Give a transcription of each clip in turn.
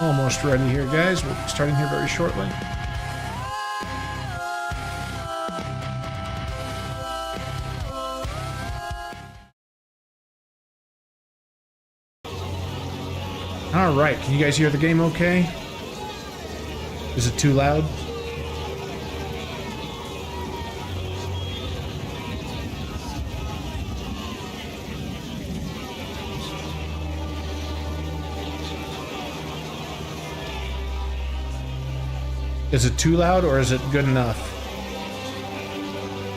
Almost ready here, guys. We'll be starting here very shortly. Alright, can you guys hear the game okay? Is it too loud? Is it too loud or is it good enough?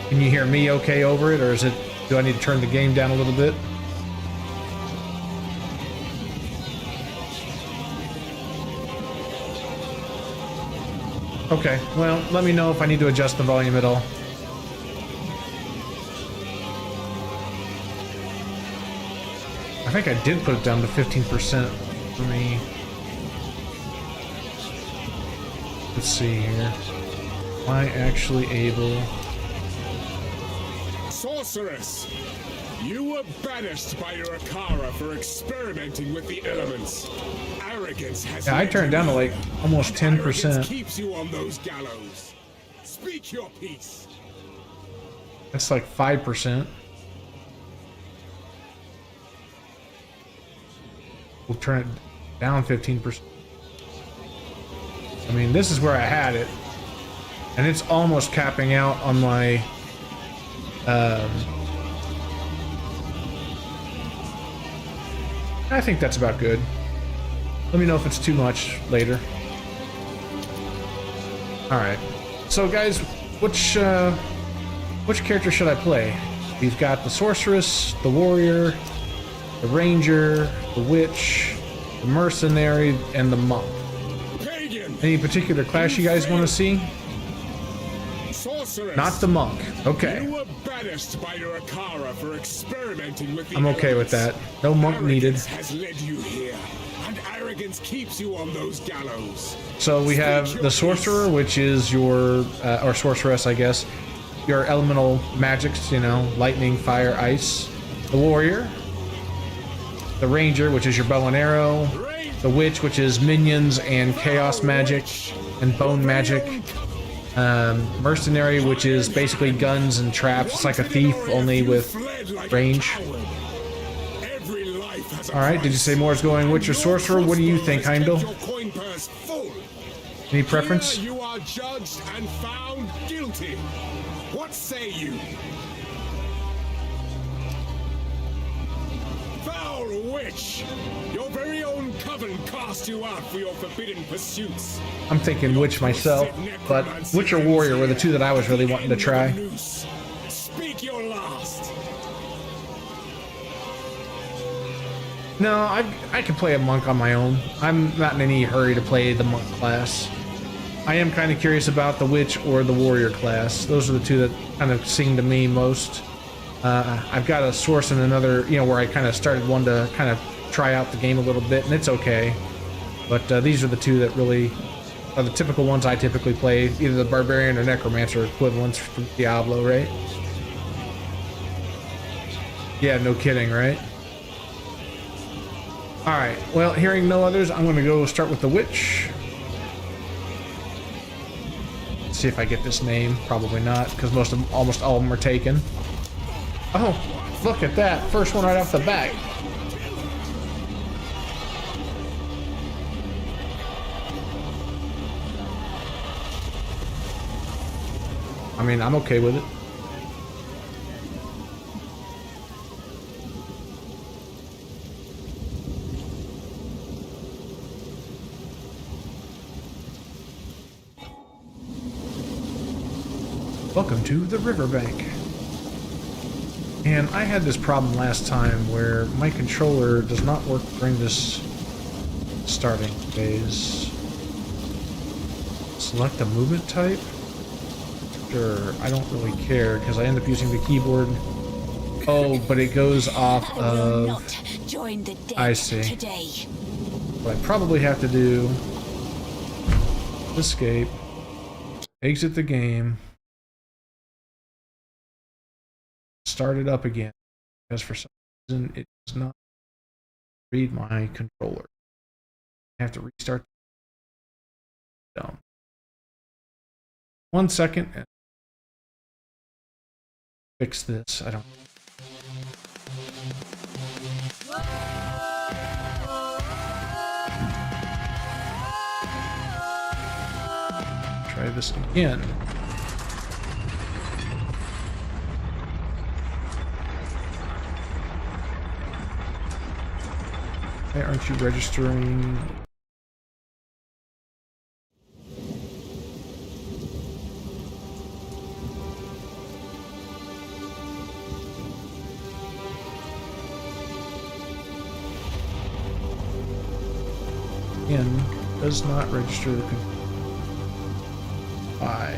Can you hear me okay over it, or is it, do I need to turn the game down a little bit? Okay, well, let me know if I need to adjust the volume at all. I think I did put it down to 15% for me. Let's see here. Am I actually able... Sorceress! You were banished by your Akara for experimenting with the elements. Arrogance has... Yeah, I turned down to like almost 10%. Keeps you on those gallows. Speak your piece. That's like 5%. We'll turn it down 15%. I mean, this is where I had it, and it's almost capping out on my I think that's about good. Let me know if it's too much later. Alright, so guys, which character should I play? We've got the sorceress, the warrior, the ranger, the witch, the mercenary, and the monk. Any particular class you guys want to see? Sorceress. Not the monk. Okay. You were banished by your Akara for experimenting with the I'm okay with that. No monk needed. Has led you here, and arrogance keeps you on those gallows. So we have the sorcerer, which is your or sorceress, I guess, your elemental magics, you know, lightning, fire, ice. The warrior, the ranger, which is your bow and arrow. The witch, which is minions and chaos magic and bone magic. Mercenary, which is basically guns and traps. It's like a thief, only with range. Alright, did you say more is going witch or sorcerer? What do you think, Heimdall? Any preference? You are judged and found guilty. What say you? Foul witch! Your very own coven cast you out for your forbidden pursuits. I'm thinking witch myself, but witch or warrior were the two that I was really wanting to try. Speak your last. No, I can play a monk on my own. I'm not in any hurry to play the monk class. I am kind of curious about the witch or the warrior class. Those are the two that kind of sing to me most. I've got a source in another, you know, where I kind of started one to kind of try out the game a little bit, and it's okay. But these are the two that really are the typical ones I typically play, either the barbarian or necromancer equivalents from Diablo, right? Yeah, no kidding, right? Alright, well, hearing no others, I'm going to go start with the witch. Let's see if I get this name. Probably not, because almost all of them are taken. Oh, look at that. First one right off the bat. I mean, I'm okay with it. Welcome to the riverbank. And I had this problem last time where my controller does not work during this starting phase. Select a movement type? Sure, I don't really care because I end up using the keyboard. Oh, but it goes off of... I see. What I probably have to do... Escape. Exit the game. Start it up again, because for some reason it does not read my controller. I have to restart. 1 second and fix this. I don't. Try this again. Why aren't you registering? Again, does not register the why?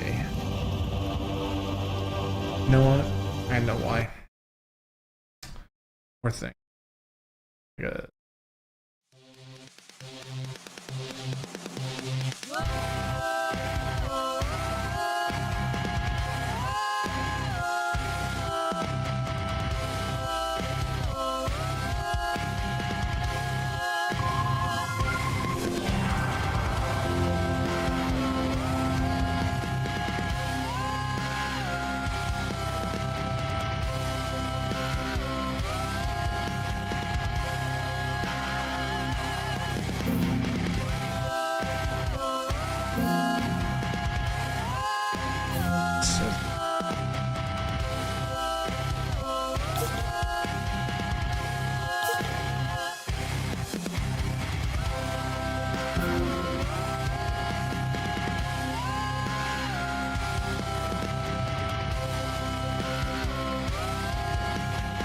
You know what? I know why. Poor thing. Good.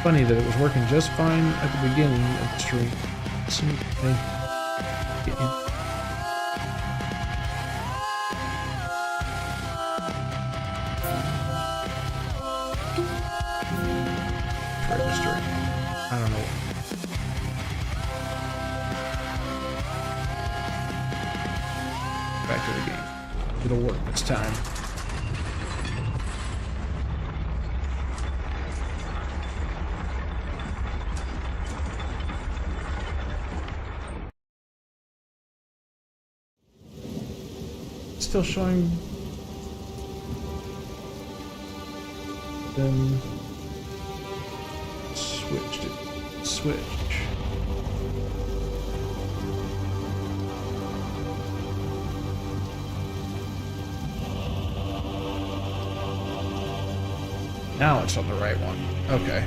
Funny that it was working just fine at the beginning of the stream. Registering. I don't know. Back to the game. It'll work this time. Still showing. Then switched it. Switch. Now it's on the right one. Okay.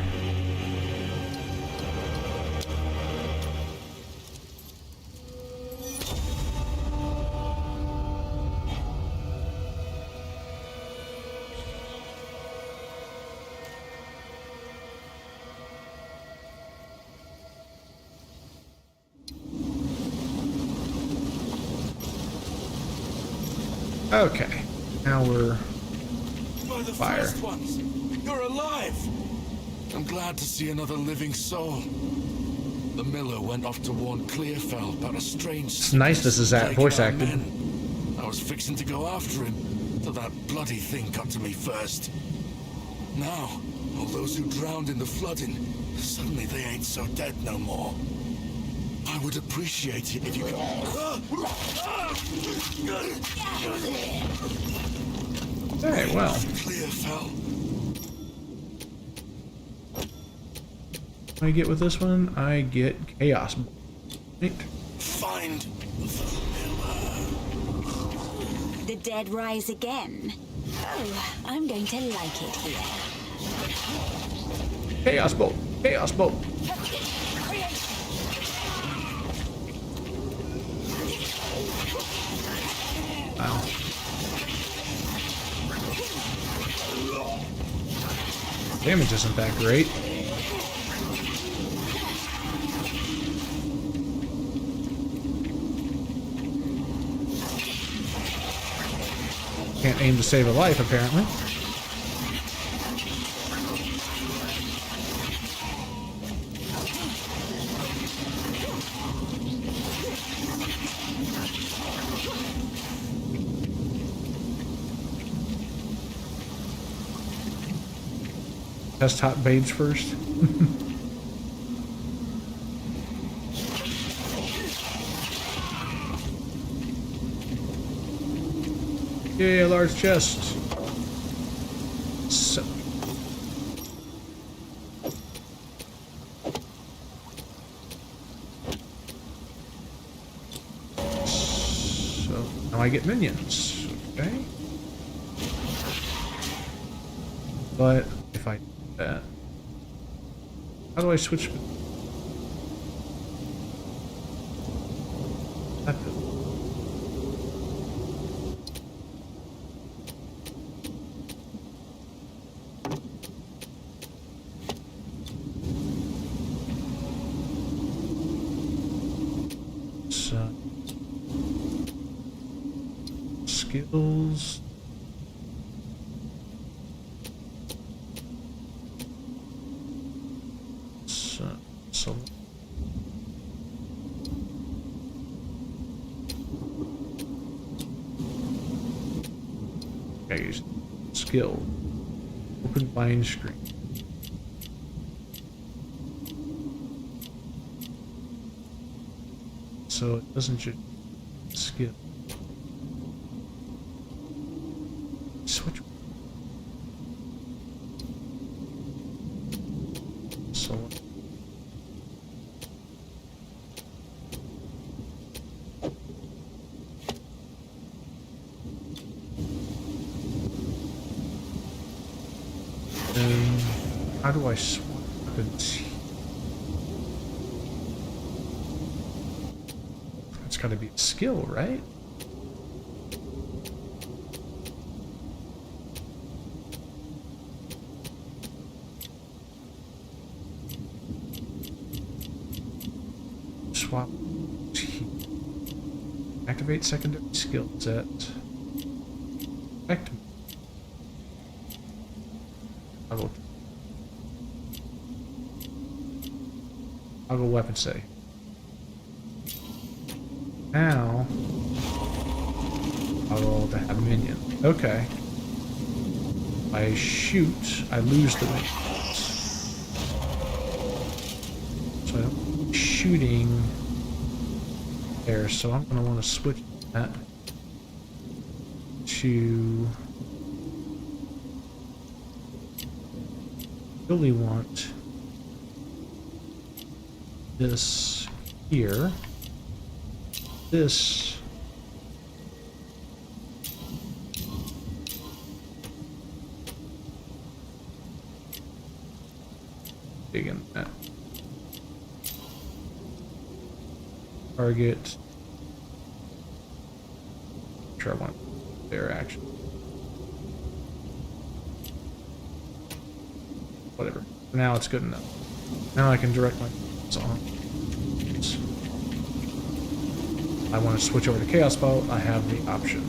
Okay, now we're the fire. first ones. You're alive. I'm glad to see another living soul. The miller went off to warn Clearfell about a strange. It's nice this is that voice acted. I was fixing to go after him, till that bloody thing got to me first. Now, all those who drowned in the flooding, suddenly they ain't so dead no more. I would appreciate it if you could. Hey, well. Clearfell. What do I get with this one? I get chaos. Right. Find the miller. The dead rise again. Oh, I'm going to like it here. Chaos bolt. Chaos bolt. Wow. Damage isn't that great. Can't aim to save a life, apparently. Test hot babes first. Yay, a large chest. So. So, now I get minions. Okay. But if I do that, how do I switch? So, skills. So okay, use skill. Open bind screen. So it doesn't just skill. Switch. So how do I swap? It's got to be a skill, right? Swap. Activate secondary skill set. Activate. I'll go weapon setting. Now I'll roll to have minion. Okay. If I shoot, I lose the minions. So I'm shooting there, so I'm gonna want to switch that to really want this here. This big in that target. Sure, I want their action. Whatever. For now, it's good enough. Now I can direct my on. I want to switch over to Chaos Bolt. I have the option.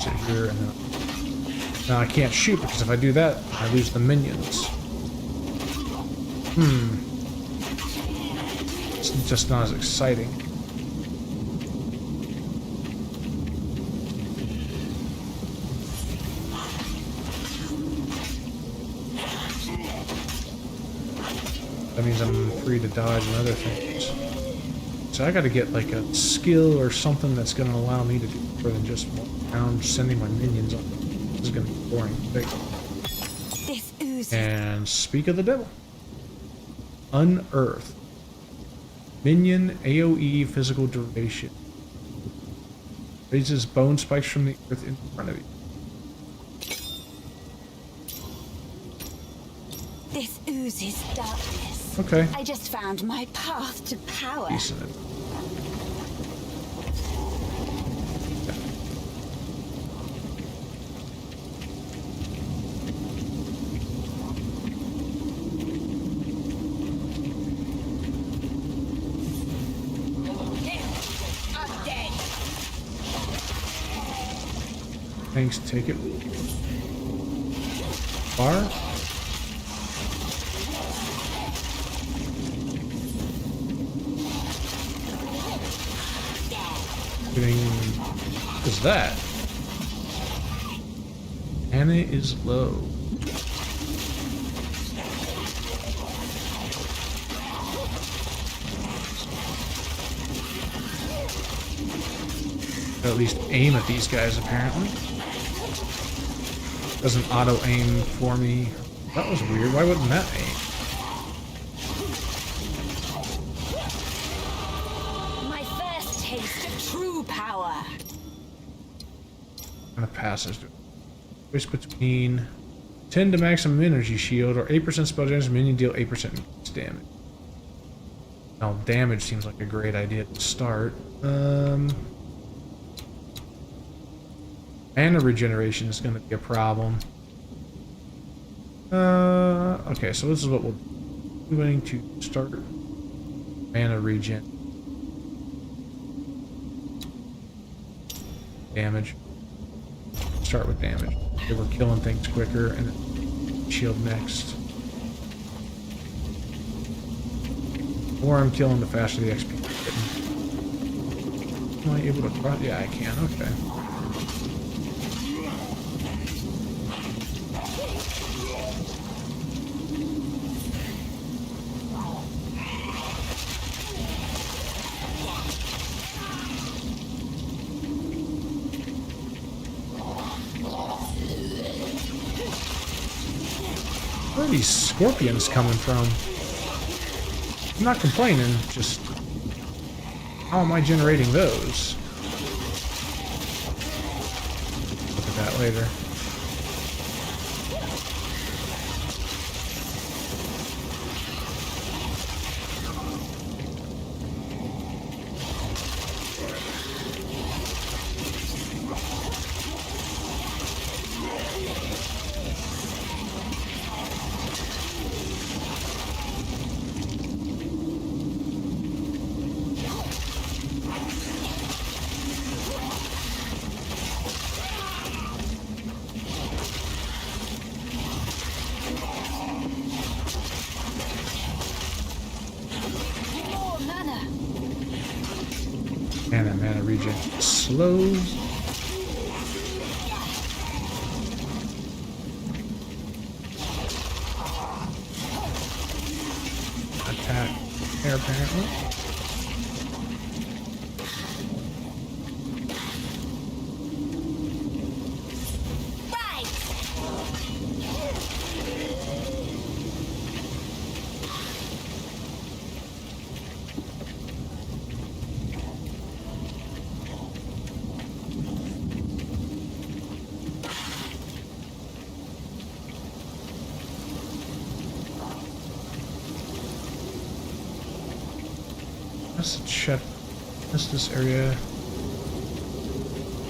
Sit here and then. Now I can't shoot because if I do that, I lose the minions. It's just not as exciting. That means I'm free to dodge and other things. So I gotta get like a skill or something that's gonna allow me to do more than just walk around sending my minions on. This is gonna be boring. This ooze. And speak of the devil. Unearth. Minion AoE physical duration. Raises bone spikes from the earth in front of you. This oozes darkness. Okay. I just found my path to power. Decent. I'm dead. Thanks, take it. Far. Is that? Anna is low. at least aim at these guys, apparently. Doesn't auto-aim for me. That was weird. Why wouldn't that aim? My first taste of true power. Kind of passes. Switch between 10 to maximum energy shield or 8% spell damage. Minion deal 8% damage. Now, damage seems like a great idea to start. Mana regeneration is going to be a problem. Okay, so this is what we'll do. I'm going to start mana regen. Damage. Start with damage. Okay, we're killing things quicker, and then shield next. The more I'm killing, the faster the XP is getting. Am I able to cross? Yeah, I can. Okay. Where are these scorpions coming from? I'm not complaining, just how am I generating those? Look at that later. And that mana regen slows. Attack there apparently. Let's check this area.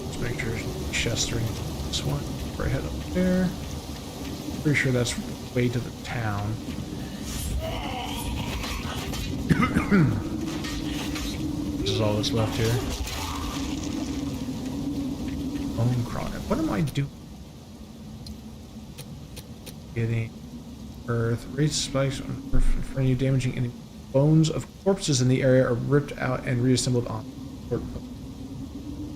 Let's make sure there's chests or anything. This one. Before I head up there. Pretty sure that's the way to the town. This is all that's left here. Bone crawler. What am I doing? Getting earth. Raise spikes on earth for any damaging enemy. Bones of corpses in the area are ripped out and reassembled on.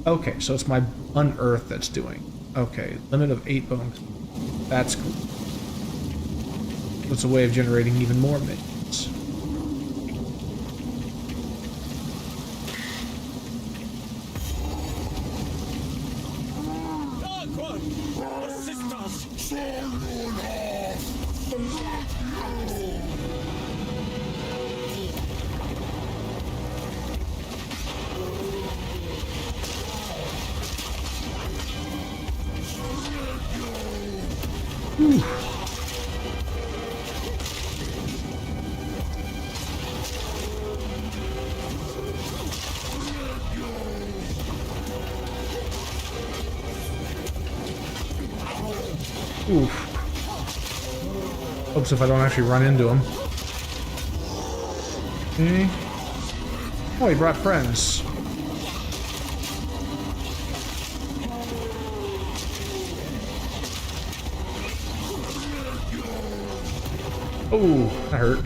Okay, so it's my unearth that's doing. Okay, limit of 8 bones. That's cool. It's a way of generating even more minions. Dark One! Assist us! Oof. Hopes if I don't actually run into him. Okay. Oh, he brought friends. Oh, that hurt.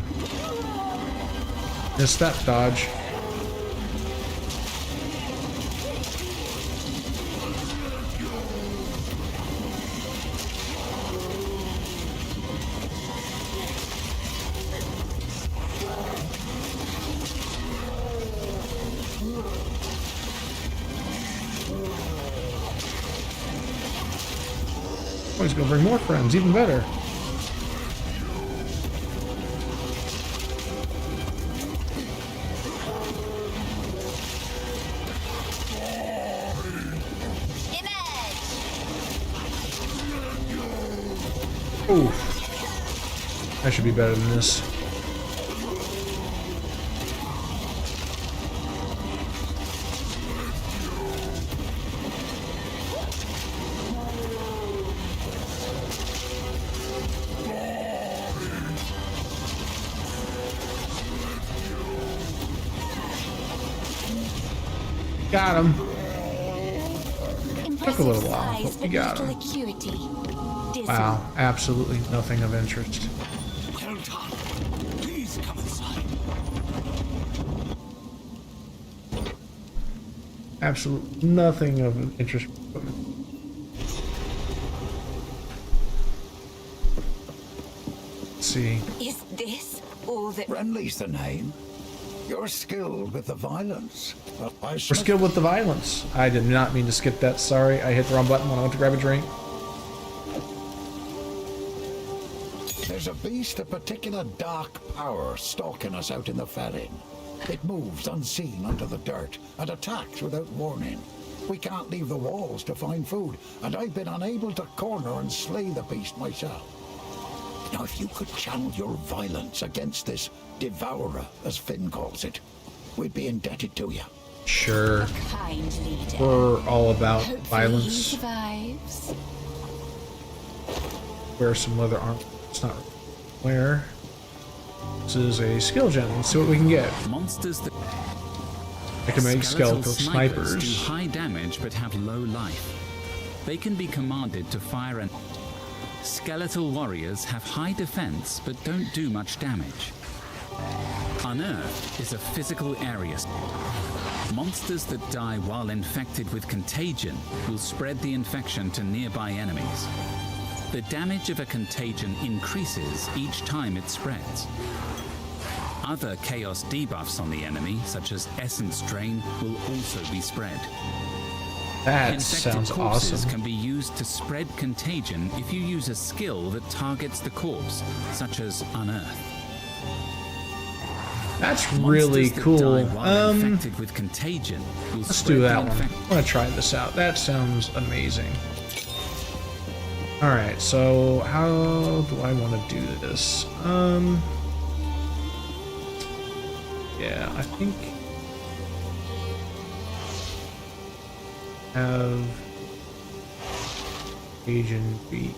Missed that dodge. Oh, he's gonna bring more friends, even better. Ooh. I should be better than this. Got him. Took a little while, but we got him. Wow, absolutely nothing of interest. Well done. Please come inside. Absolutely nothing of interest. Let's see. Is this all that... Friendly's the name. You're skilled with the violence. We're skilled with the violence. I did not mean to skip that. Sorry, I hit the wrong button when I went to grab a drink. There's a beast of particular dark power stalking us out in the ferry. It moves unseen under the dirt and attacks without warning. We can't leave the walls to find food, and I've been unable to corner and slay the beast myself. Now, if you could channel your violence against this devourer, as Finn calls it, we'd be indebted to you. Sure. kind leader? We're all about Hopefully he violence. survives. Wear some leather armor. It's not where. This is a skill gem. Let's see what we can get. Monsters that I can make skeletal do snipers. high damage but have low life. They can be commanded to fire an... Skeletal warriors have high defense but don't do much damage. Unearthed is a physical area. Monsters that die while infected with contagion will spread the infection to nearby enemies. The damage of a contagion increases each time it spreads. Other chaos debuffs on the enemy, such as essence drain, will also be spread. That Infected sounds corpses awesome. can be used to spread contagion if you use a skill that targets the corpse, such as Unearth. That's really Monsters that cool. die while infected with contagion will Let's spread do the that one. infec- I want to try this out. That sounds amazing. Alright, so how do I want to do this? Yeah, I think have Agent B.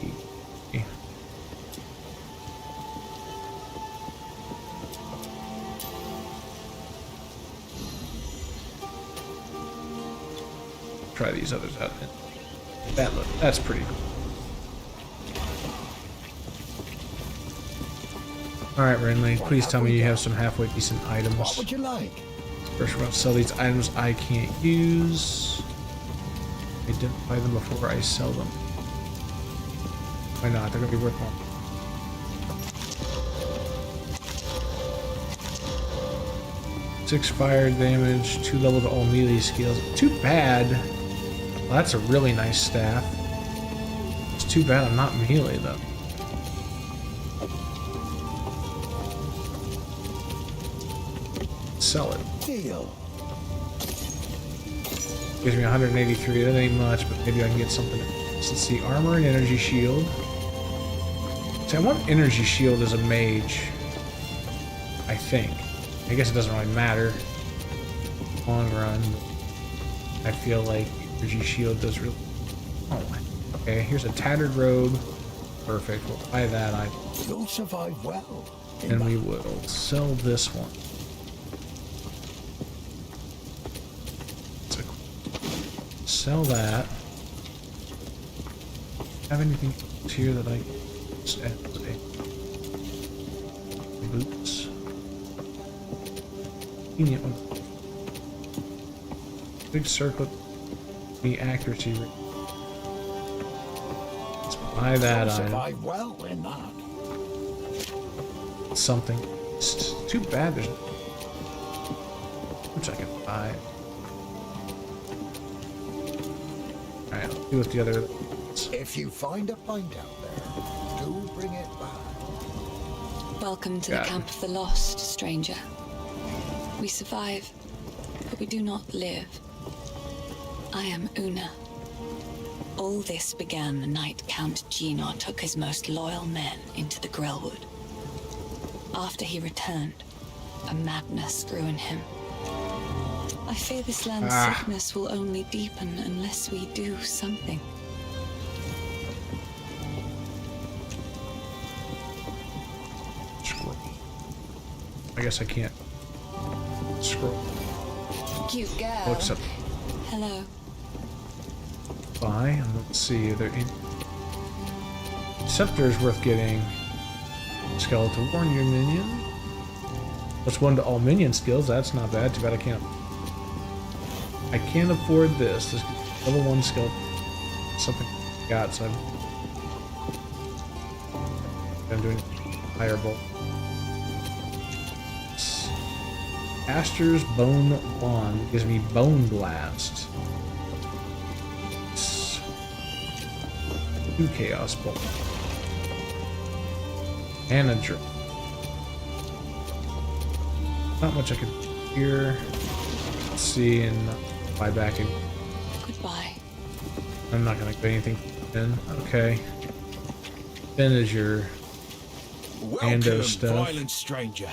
Try these others out. That's pretty cool. Alright, Renly, please tell me you have some halfway decent items. What would you like? First, we're going to sell these items I can't use. Identify them before I sell them. Why not? They're going to be worth more. Six fire damage, 2 level to all melee skills. Too bad. Well, that's a really nice staff. It's too bad I'm not melee though. Sell it. Deal. Gives me 183. That ain't much, but maybe I can get something else. Let's see. Armor and energy shield. See, I want energy shield as a mage. I think. I guess it doesn't really matter. Long run. I feel like energy shield does really... Oh, okay. Here's a tattered robe. Perfect. We'll buy that item. You'll survive well. And we will sell this one. Sell that. Have anything else here that I can just add today? Boots. Convenient one. Big circle. The accuracy rate. Let's buy that You'll item. survive well in that. Something. It's too bad there's... Which I can buy. Alright, I'll do with the other If you find a pint out there, do bring it back. Welcome to Got the it. camp of the lost, stranger. We survive, but we do not live. I am Una. All this began the night Count Gino took his most loyal men into the Grellwood. After he returned, a madness grew in him. I fear this land's sickness will only deepen unless we do something. Scroll. I guess I can't scroll. Cute girl. Oh, except Hello. buy, and let's see. Are there any... Scepter is worth getting. Skeletal warn your minion. Plus 1 to all minion skills. That's not bad. Too bad I can't afford this. This level 1 skill. Something I got, so I'm doing higher bolt. Aster's Bone Wand gives me Bone Blast. 2 Chaos Bolt. And a drip. Not much I can do here. Let's see, and buy back in. Goodbye. I'm not gonna get anything in. Okay. Finn is your Ando Welcome, stuff. violent stranger.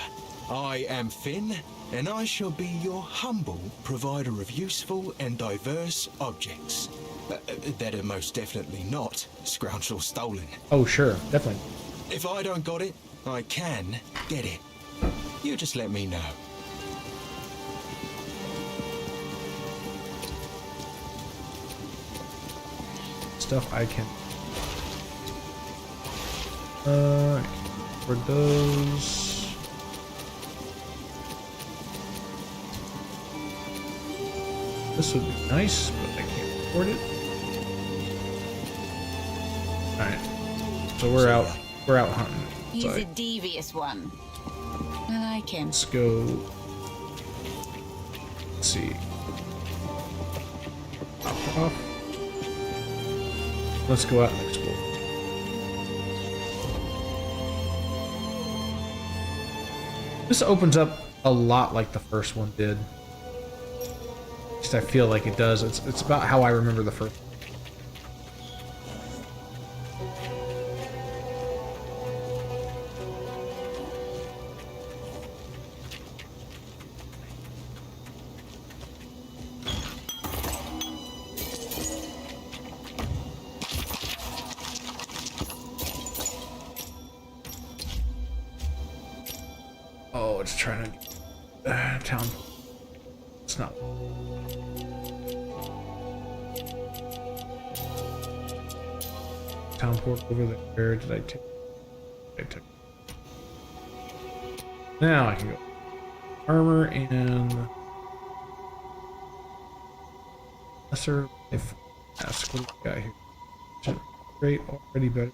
I am Finn, and I shall be your humble provider of useful and diverse objects. That are most definitely not scrounged or stolen. Oh, sure, definitely. If I don't got it, I can get it. You just let me know. Stuff I can. For those. This would be nice, but I can't afford it. Alright. So we're out. We're out hunting. He's So a devious one. I like him. let's go. Let's see. Off. Let's go out and explore. This opens up a lot like the first one did. At least I feel like it does. It's about how I remember the first. Oh, it's trying to town. It's not. Town port over there. Did I take? I took. Now I can go. Armor and lesser life mask. What do we got here? Great, already better.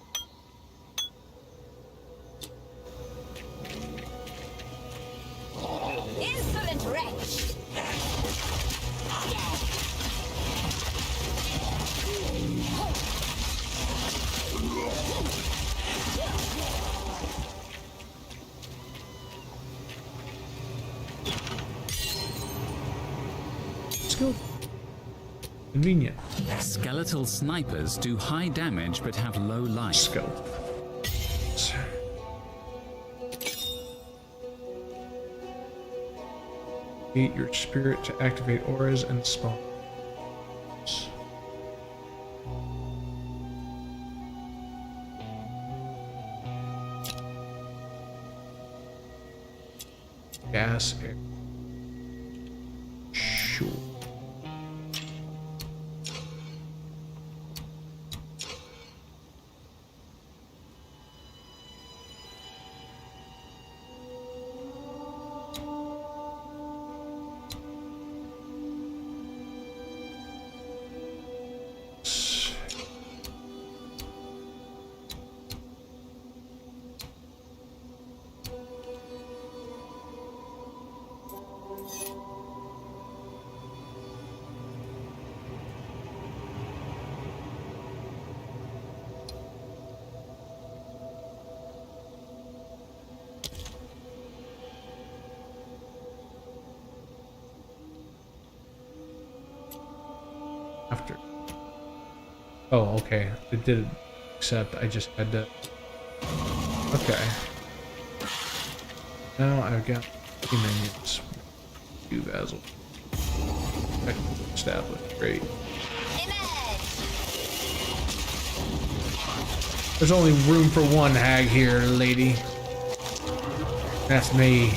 Insolent wretch! Skill. Convenient. Skeletal snipers do high damage but have low life. Skill. Activate your spirit to activate auras and spawns. Gas air. Sure. after. Oh, okay. It did accept. I just had to. Okay. Now I've got 2 minions. 2 vassals. Established. Great. There's only room for 1 hag here, lady. That's me.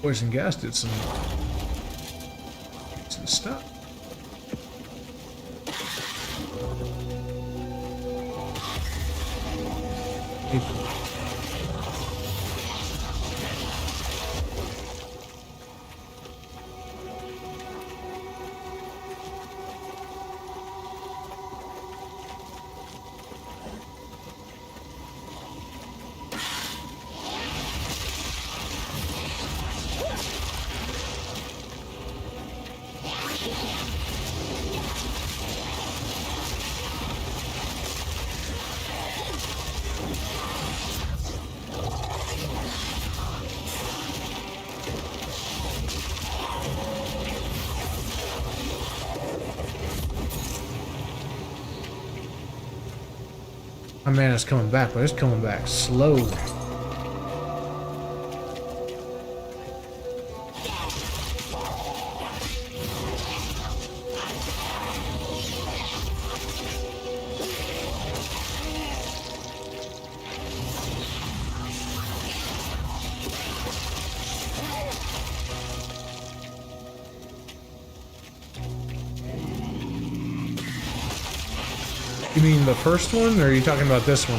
Poison gas did some stuff. My mana's coming back, but it's coming back slow. You mean the first one, or are you talking about this one?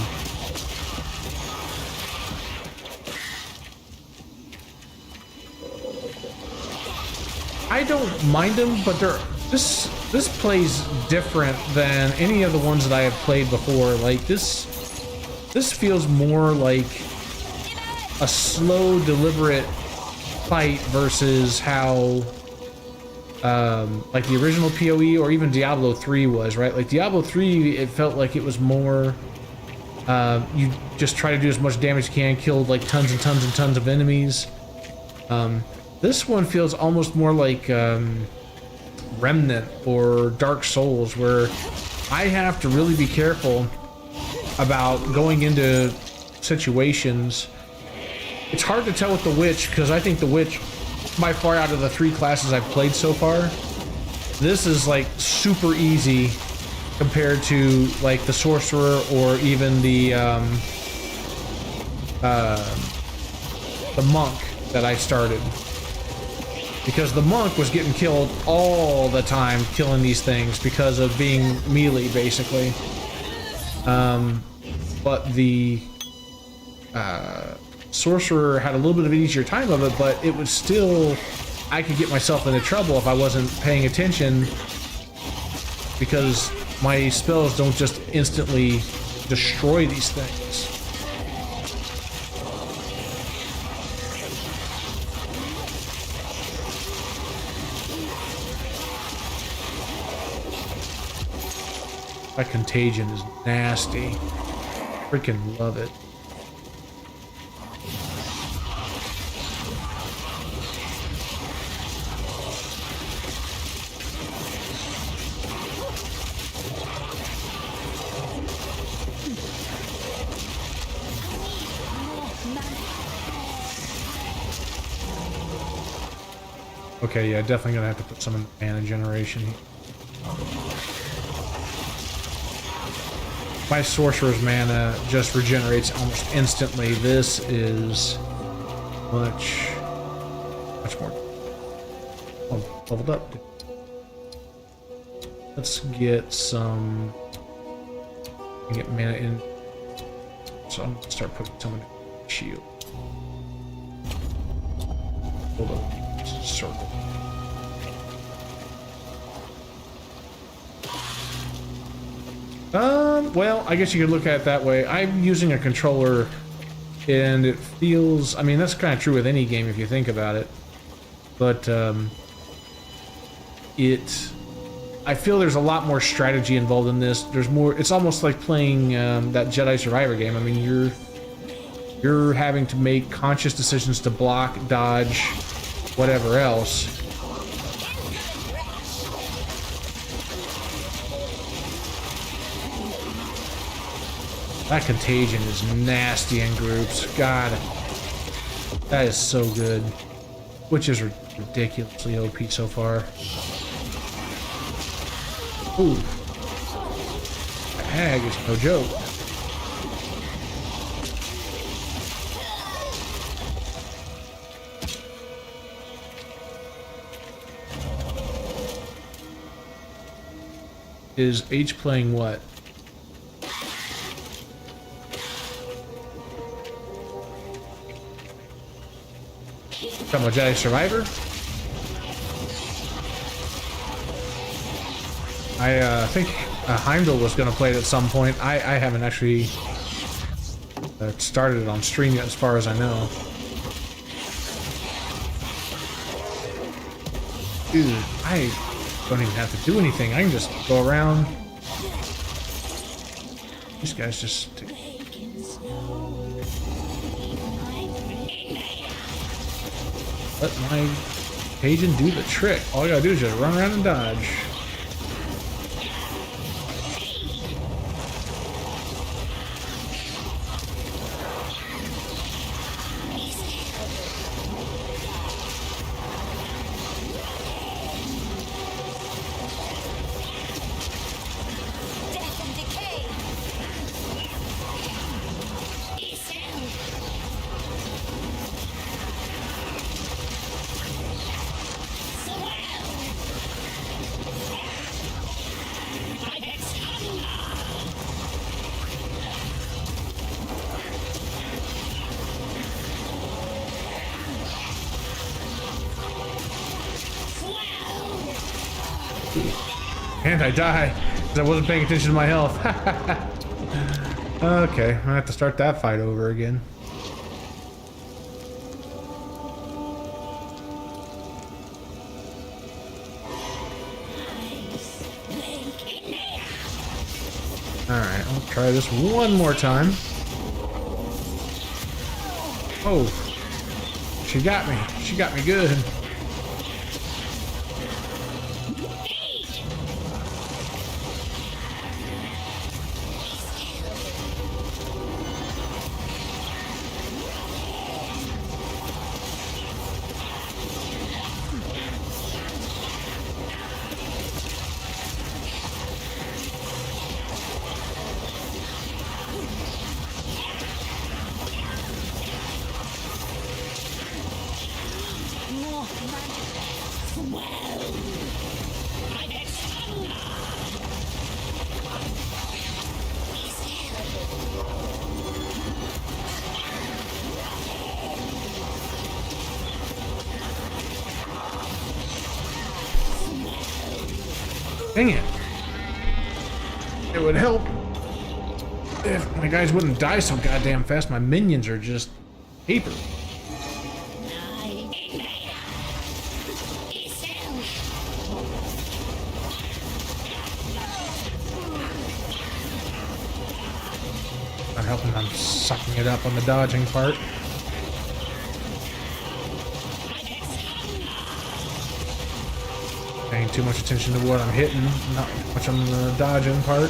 I don't mind them, but this plays different than any of the ones that I have played before. Like this feels more like a slow, deliberate fight versus how like the original PoE or even Diablo 3 was, right? Like Diablo 3, it felt like it was more you just try to do as much damage as you can, kill like tons and tons and tons of enemies. This one feels almost more like Remnant or Dark Souls, where I have to really be careful about going into situations. It's hard to tell with the Witch, because I think the Witch, by far out of the 3 classes I've played so far, this is like super easy compared to like the Sorcerer or even the Monk that I started. Because the Monk was getting killed all the time, killing these things because of being melee, basically. But the Sorcerer had a little bit of an easier time of it, but it was still, I could get myself into trouble if I wasn't paying attention, because my spells don't just instantly destroy these things. That contagion is nasty. Freaking love it. Okay, yeah, definitely gonna have to put some in mana generation. My Sorcerer's mana just regenerates almost instantly. This is much more leveled up. Let's get some. Get mana in. So I'm gonna start putting some in the shield. Hold up. Circle. Well, I guess you could look at it that way. I'm using a controller, and it feels, I mean, that's kind of true with any game if you think about it. But, I feel there's a lot more strategy involved in this. There's more. It's almost like playing that Jedi Survivor game. I mean, you're having to make conscious decisions to block, dodge, whatever else. That contagion is nasty in groups. God, that is so good. Which is ridiculously OP so far. Ooh. The hag is no joke. Is H playing what? Talking about Jedi Survivor? I think Heimdall was going to play it at some point. I haven't actually started it on stream yet, as far as I know. Dude, I don't even have to do anything. I can just go around. These guys just... Let my agent do the trick. All I gotta do is just run around and dodge. And I die because I wasn't paying attention to my health. Okay, I have to start that fight over again. Alright, I'll try this one more time. Oh, she got me. She got me good. Dang it. It would help if my guys wouldn't die so goddamn fast. My minions are just paper. Not helping, I'm sucking it up on the dodging part. Paying too much attention to what I'm hitting, not much on the dodging part.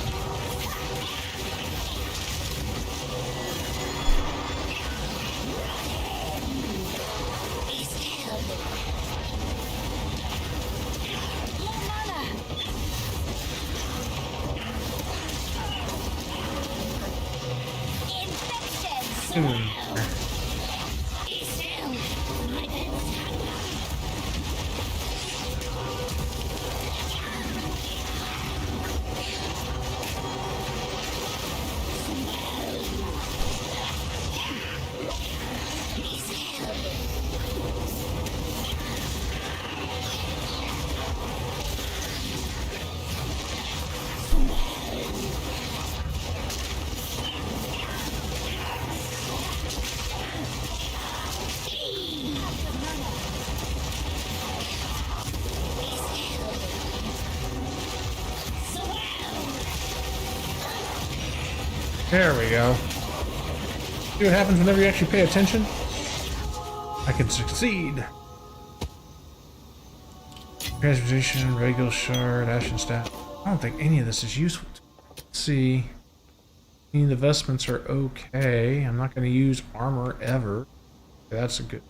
There we go. See what happens whenever you actually pay attention? I can succeed. Transportation, regular shard, ashen staff. I don't think any of this is useful. Let's see. Any of the vestments are okay. I'm not going to use armor ever. Okay, that's a good.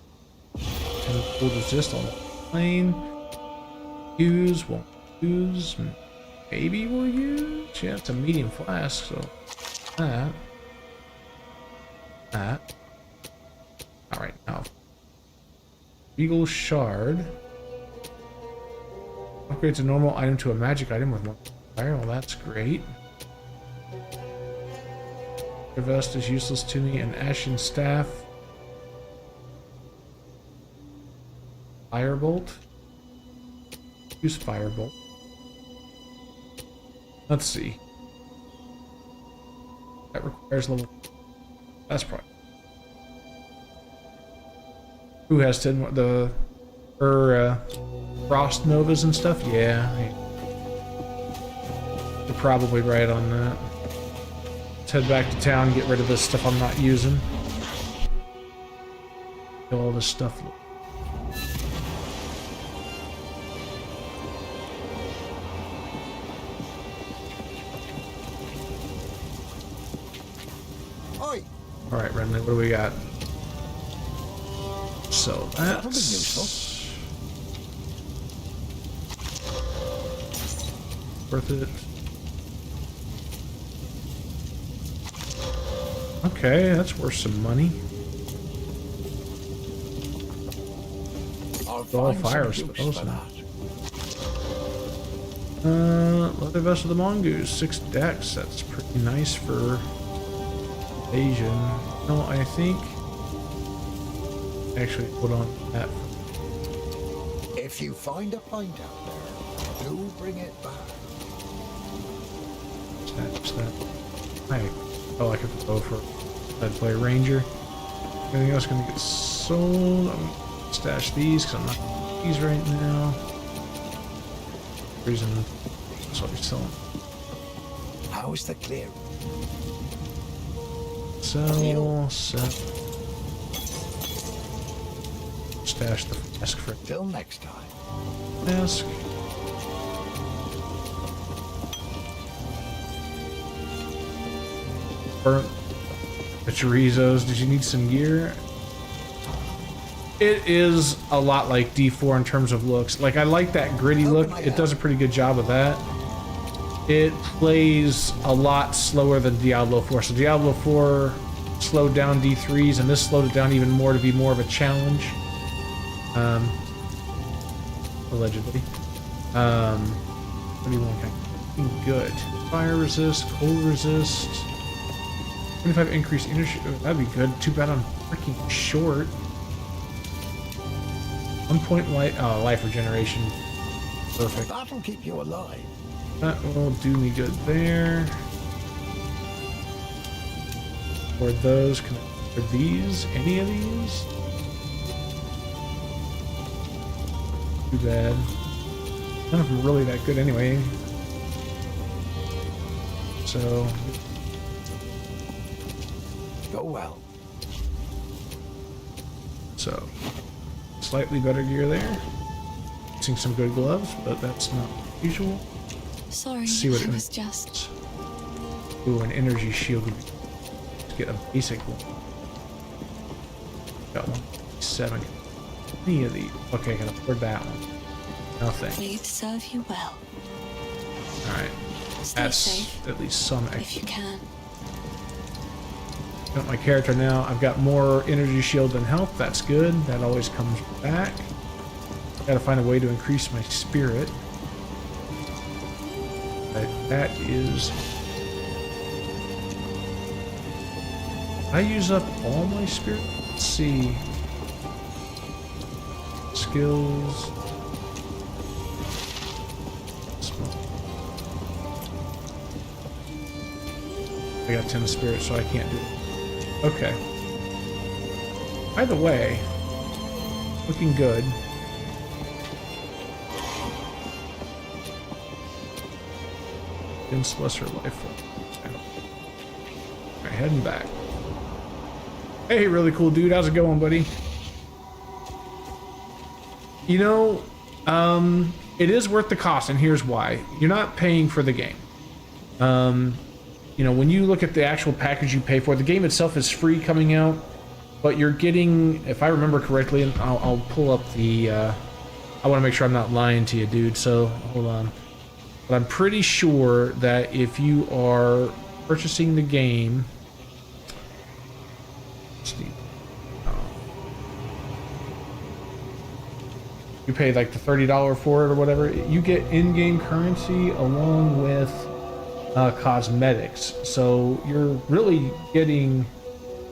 And we'll resist on the plane. Use, won't use. Maybe we'll use. Yeah, it's a medium flask, so that. Alright, now. Eagle shard. Upgrades a normal item to a magic item with one fire. Well, that's great. Your vest is useless to me. An ashen staff. Firebolt. Use firebolt. Let's see. That requires level. That's probably. Who has 10 the frost novas and stuff? Yeah. You're probably right on that. Let's head back to town and get rid of this stuff I'm not using. Get all this stuff. Alright, Renly, what do we got? So that's worth it. Okay, that's worth some money. All fire spells. Leather vest of the mongoose, 6 decks. That's pretty nice for Asian. No, I think. Actually, put on that. If you find a pint out there, do bring it back. What's that? Hey. Oh, I could go for. I'd play Ranger. Everything else gonna get sold. I'm gonna stash these because I'm not these right now. Reason that's what we're selling. How is the clear? Sell. Stash the flask for Till next time. flask. Burnt the chorizos. Did you need some gear? It is a lot like D4 in terms of looks. Like, I like that gritty look. It does a pretty good job of that. It plays a lot slower than Diablo 4. So Diablo 4 slowed down D3s, and this slowed it down even more to be more of a challenge. Allegedly. What do you want? Good. Fire resist, cold resist. 25 increased energy. Oh, that'd be good. Too bad I'm freaking short. 1 point life regeneration. Perfect. That'll keep you alive. That will do me good there. Or those, can I, or these? Any of these? Too bad. None of them are really that good anyway. So. Go well. So. Slightly better gear there. Using some good gloves, but that's not usual. Sorry, See what I it was just... Ooh, an energy shield would be to get a basic one. Got one. 7. Any of these. Okay, I can afford that one. Nothing. May it serve you well. Alright. Stay That's safe, at least some if you can. Got my character now. I've got more energy shield than health. That's good. That always comes back. Gotta find a way to increase my spirit. But that is... I use up all my spirit? Let's see. Skills. I got 10 spirit, so I can't do it. Okay. Either way, looking good. Against lesser life. heading back. Hey, really cool dude. How's it going, buddy? You know, it is worth the cost, and here's why. You're not paying for the game. You know, when you look at the actual package you pay for, the game itself is free coming out, but you're getting, if I remember correctly, and I'll pull up the, I want to make sure I'm not lying to you, dude, so hold on. But I'm pretty sure that if you are purchasing the game, you pay like the $30 for it or whatever, you get in-game currency along with cosmetics. So you're really getting,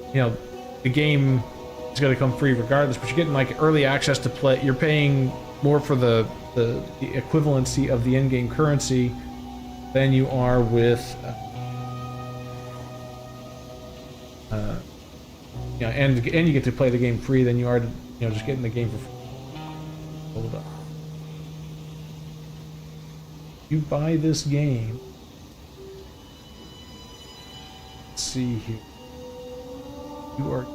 you know, the game is going to come free regardless, but you're getting like early access to play. You're paying more for the equivalency of the in-game currency than you are with you know, and you get to play the game free than you are to, you know, just getting the game for free. Hold up. You buy this game. Let's see here. You are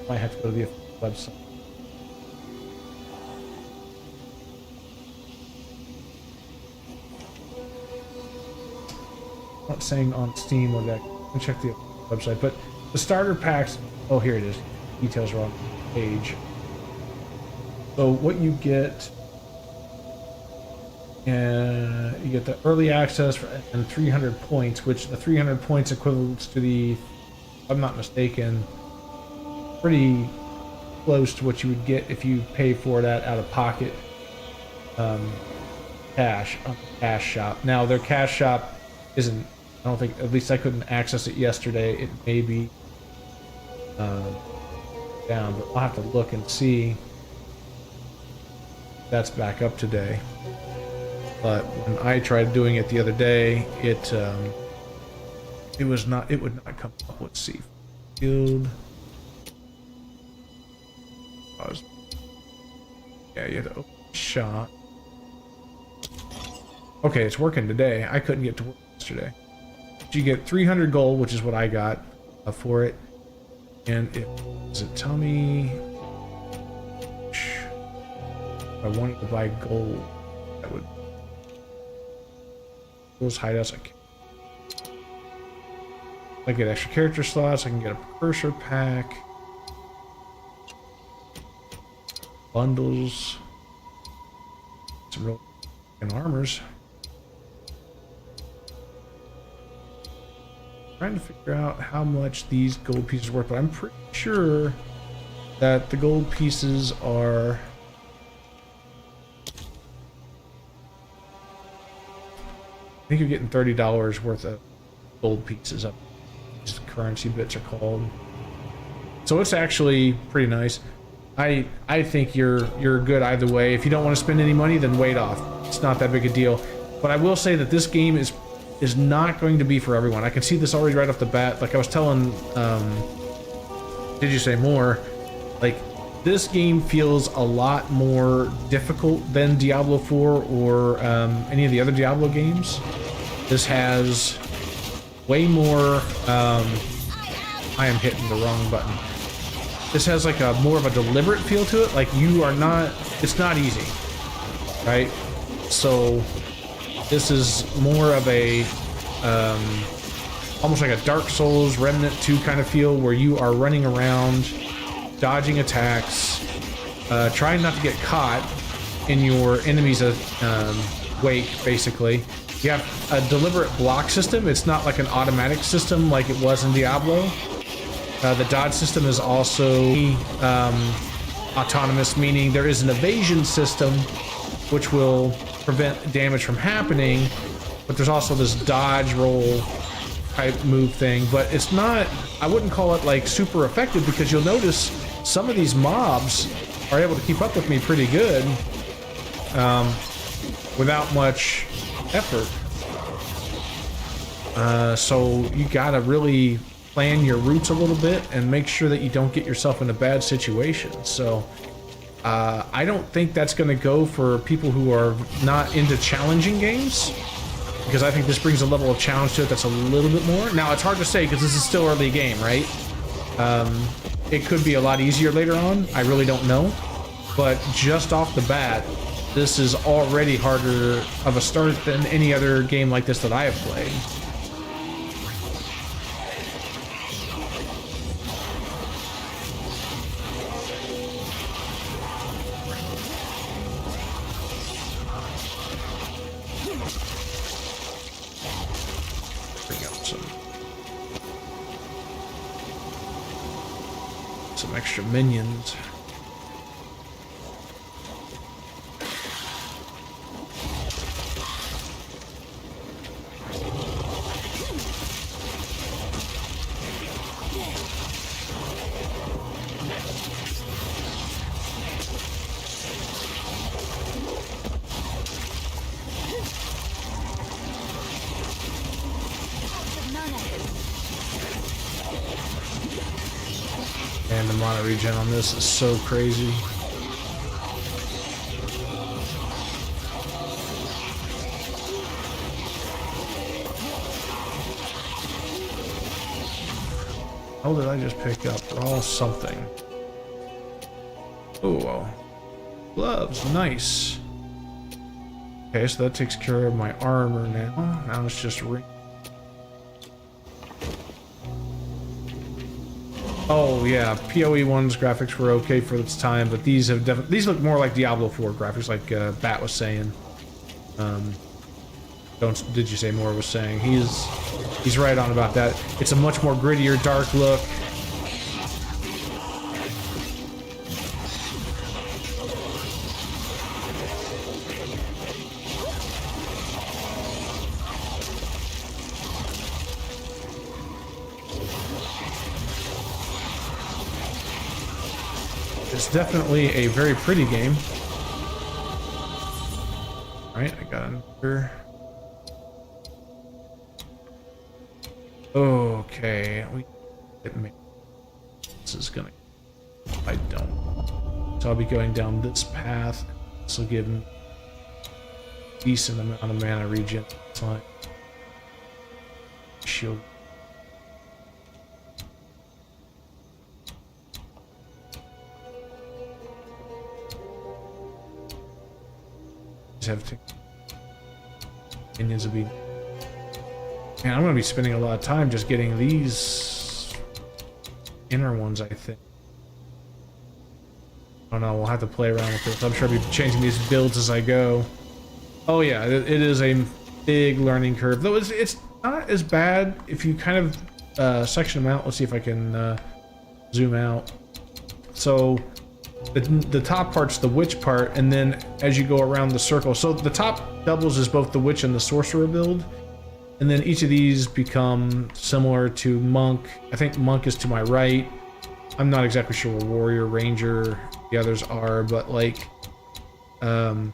might have to go to the website. I'm not saying on Steam or that. I'll check the website, but the starter packs. Oh, here it is. Details are on the page. So what you get, you get the early access and 300 points, which the 300 points equivalents to the, if I'm not mistaken, pretty close to what you would get if you pay for that out of pocket cash on the cash shop. Now their cash shop isn't, I don't think, at least I couldn't access it yesterday. It may be down, but I'll have to look and see. That's back up today. But when I tried doing it the other day, it was not, it would not come up. Let's see. Field. Yeah, you had to open shop. Okay, it's working today. I couldn't get to work yesterday. But you get 300 gold, which is what I got for it. And does it tell me if I wanted to buy gold? That would those hideouts. I get extra character slots. I can get a precursor pack, bundles, some real armors. Trying to figure out how much these gold pieces are worth, but I'm pretty sure that the gold pieces are, I think you're getting $30 worth of gold pieces up. These currency bits are called. So it's actually pretty nice. I think you're good either way. If you don't want to spend any money, then wait off. It's not that big a deal. But I will say that this game is not going to be for everyone. I can see this already right off the bat. Like I was telling, did you say more? Like, this game feels a lot more difficult than Diablo 4 or any of the other Diablo games. This has way more, I am hitting the wrong button. This has like a more of a deliberate feel to it. Like you are not, it's not easy, right? So this is more of a, almost like a Dark Souls Remnant 2 kind of feel, where you are running around, dodging attacks, trying not to get caught in your enemy's wake, basically. You have a deliberate block system. It's not like an automatic system like it was in Diablo. The dodge system is also autonomous, meaning there is an evasion system which will prevent damage from happening, but there's also this dodge roll type move thing. But it's not, I wouldn't call it like super effective, because you'll notice some of these mobs are able to keep up with me pretty good without much effort. So you gotta really plan your routes a little bit and make sure that you don't get yourself in a bad situation. So I don't think that's going to go for people who are not into challenging games. because I think this brings a level of challenge to it that's a little bit more. Now, it's hard to say because this is still early game, right? It could be a lot easier later on. I really don't know. But just off the bat, this is already harder of a start than any other game like this that I have played. Bring up some extra minions. And the mana regen on this is so crazy. How did I just pick up? Raw something. Oh, well. Gloves, nice. Okay, so that takes care of my armor now. Now it's just ring. Oh yeah, PoE 1's graphics were okay for its time, but these have definitely, these look more like Diablo 4 graphics, like Bat was saying. Did you say more was saying? He's right on about that. It's a much more grittier, dark look. It's definitely a very pretty game. Alright, I got another. Okay, this is gonna. I don't. So I'll be going down this path. This will give me a decent amount of mana regen. Like shield. Have to minions will be, man, I'm gonna be spending a lot of time just getting these inner ones. I think I don't know, we'll have to play around with this. I'm sure I'll be changing these builds as I go. Oh yeah, it is a big learning curve, though. It's not as bad if you kind of section them out. Let's see if I can zoom out. So the top part's the witch part, and then as you go around the circle, so the top doubles as both the witch and the sorcerer build, and then each of these become similar to monk. I think monk is to my right. I'm not exactly sure where warrior, ranger, the others are, but like kind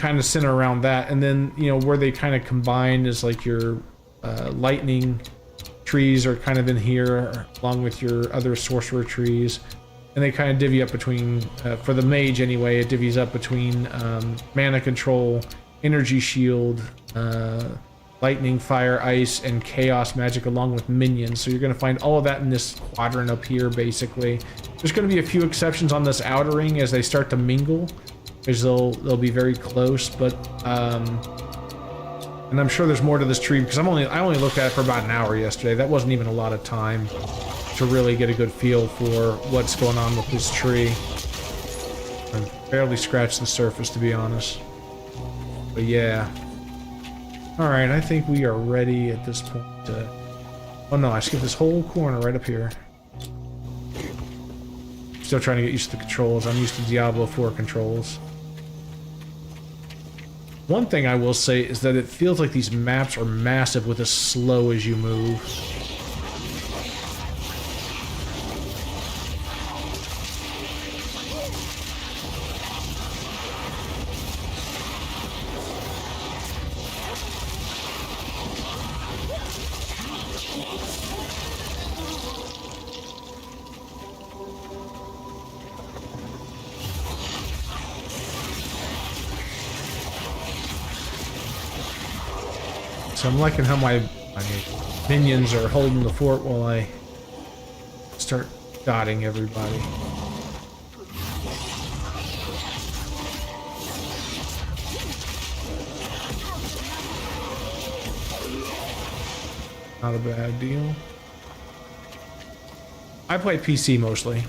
of center around that, and then you know where they kind of combine is like your lightning trees are kind of in here along with your other sorcerer trees. And they kind of divvy up between, for the mage anyway, it divvies up between mana control, energy shield, lightning, fire, ice, and chaos magic along with minions. So you're going to find all of that in this quadrant up here, basically. There's going to be a few exceptions on this outer ring as they start to mingle, because they'll be very close. But and I'm sure there's more to this tree because I only looked at it for about an hour yesterday. That wasn't even a lot of time to really get a good feel for what's going on with this tree. I barely scratched the surface, to be honest. But yeah. Alright, I think we are ready at this point to... Oh no, I skipped this whole corner right up here. Still trying to get used to the controls. I'm used to Diablo 4 controls. One thing I will say is that it feels like these maps are massive with as slow as you move. So I'm liking how my minions are holding the fort while I start dotting everybody. Not a bad deal. I play PC mostly.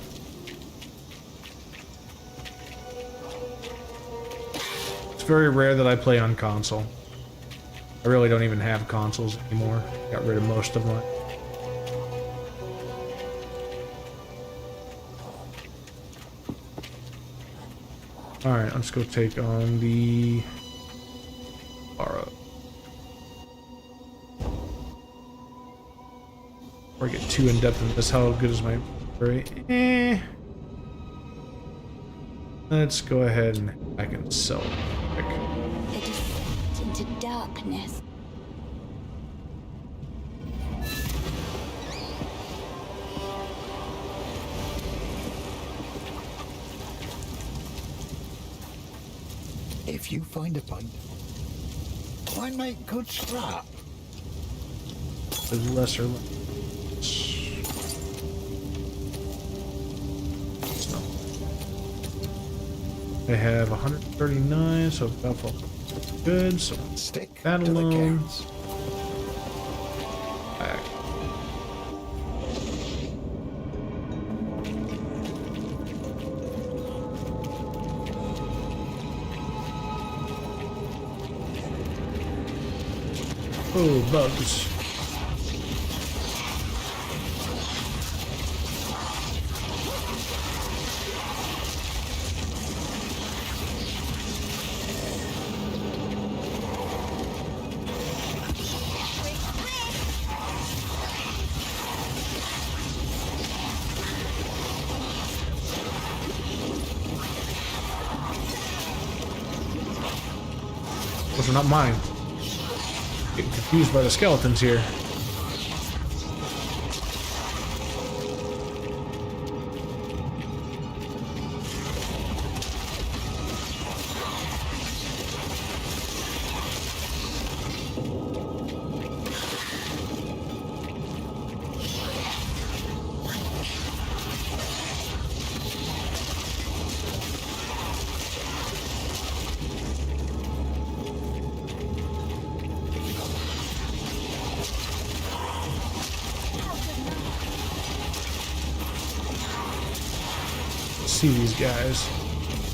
It's very rare that I play on console. I really don't even have consoles anymore. Got rid of most of mine. Alright, let's go take on the Borrow. Before I get too in-depth in this, how good is my inventory? Let's go ahead and I can sell it quick. The descent into darkness. If you find a pint, I make good scrap. The lesser. I have 139, so about good. So Stick that to the alone. cans. Back. Oh, bugs. Those are not mine. Getting confused by the skeletons here. See these guys.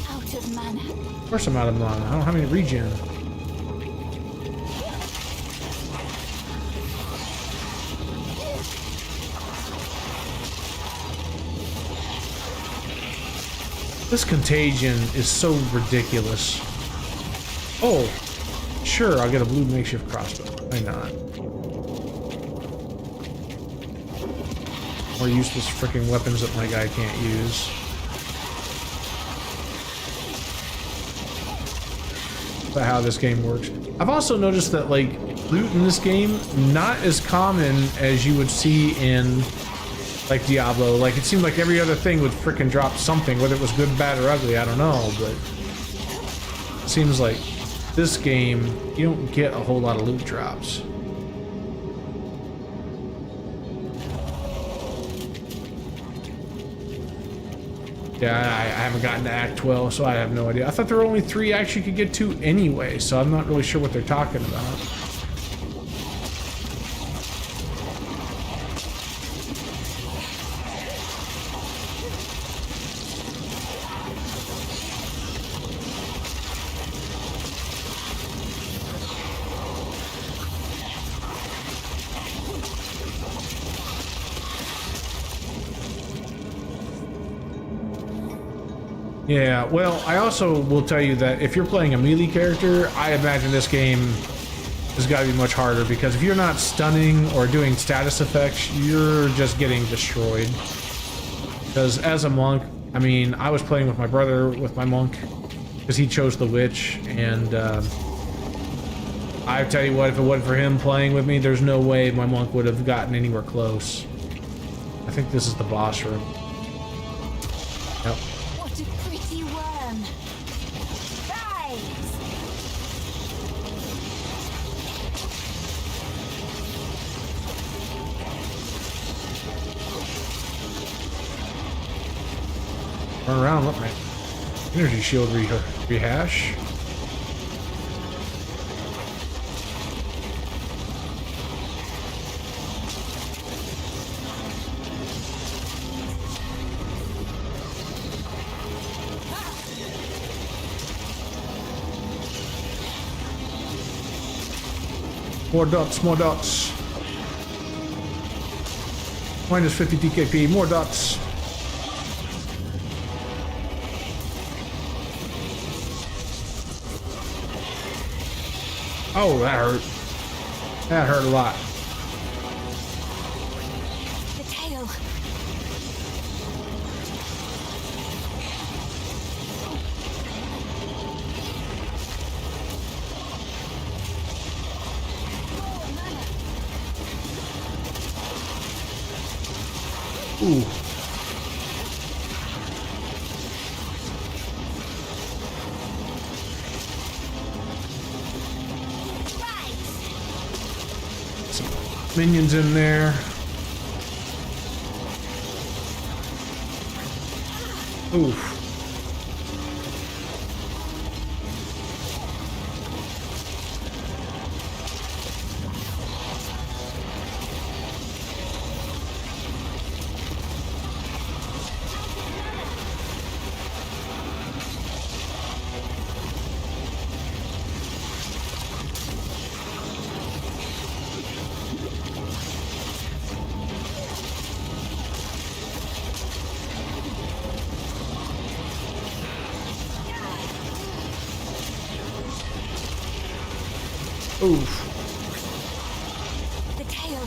Out of mana. Of course I'm out of mana. I don't have any regen. This contagion is so ridiculous. Oh, sure, I'll get a blue makeshift crossbow. Why not? More useless freaking weapons that my guy can't use. About how this game works. I've also noticed that like loot in this game not as common as you would see in like Diablo. Like it seemed like every other thing would frickin' drop something, whether it was good, bad, or ugly, I don't know, but it seems like this game you don't get a whole lot of loot drops. Yeah, I haven't gotten to Act 12, so I have no idea. I thought there were only 3 acts you could get to anyway, so I'm not really sure what they're talking about. Yeah, well, I also will tell you that if you're playing a melee character, I imagine this game has got to be much harder, because if you're not stunning or doing status effects, you're just getting destroyed. Because as a monk, I mean, I was playing with my brother, with my monk, because he chose the witch, and I tell you what, if it wasn't for him playing with me, there's no way my monk would have gotten anywhere close. I think this is the boss room. Yep. What a pretty worm. Rise! Turn around and let my energy shield rehash. More dots, more dots. Minus 50 DKP, more dots. Oh, that hurt. That hurt a lot. The tail. Ooh. Some minions in there. Oof. Oof. The tail.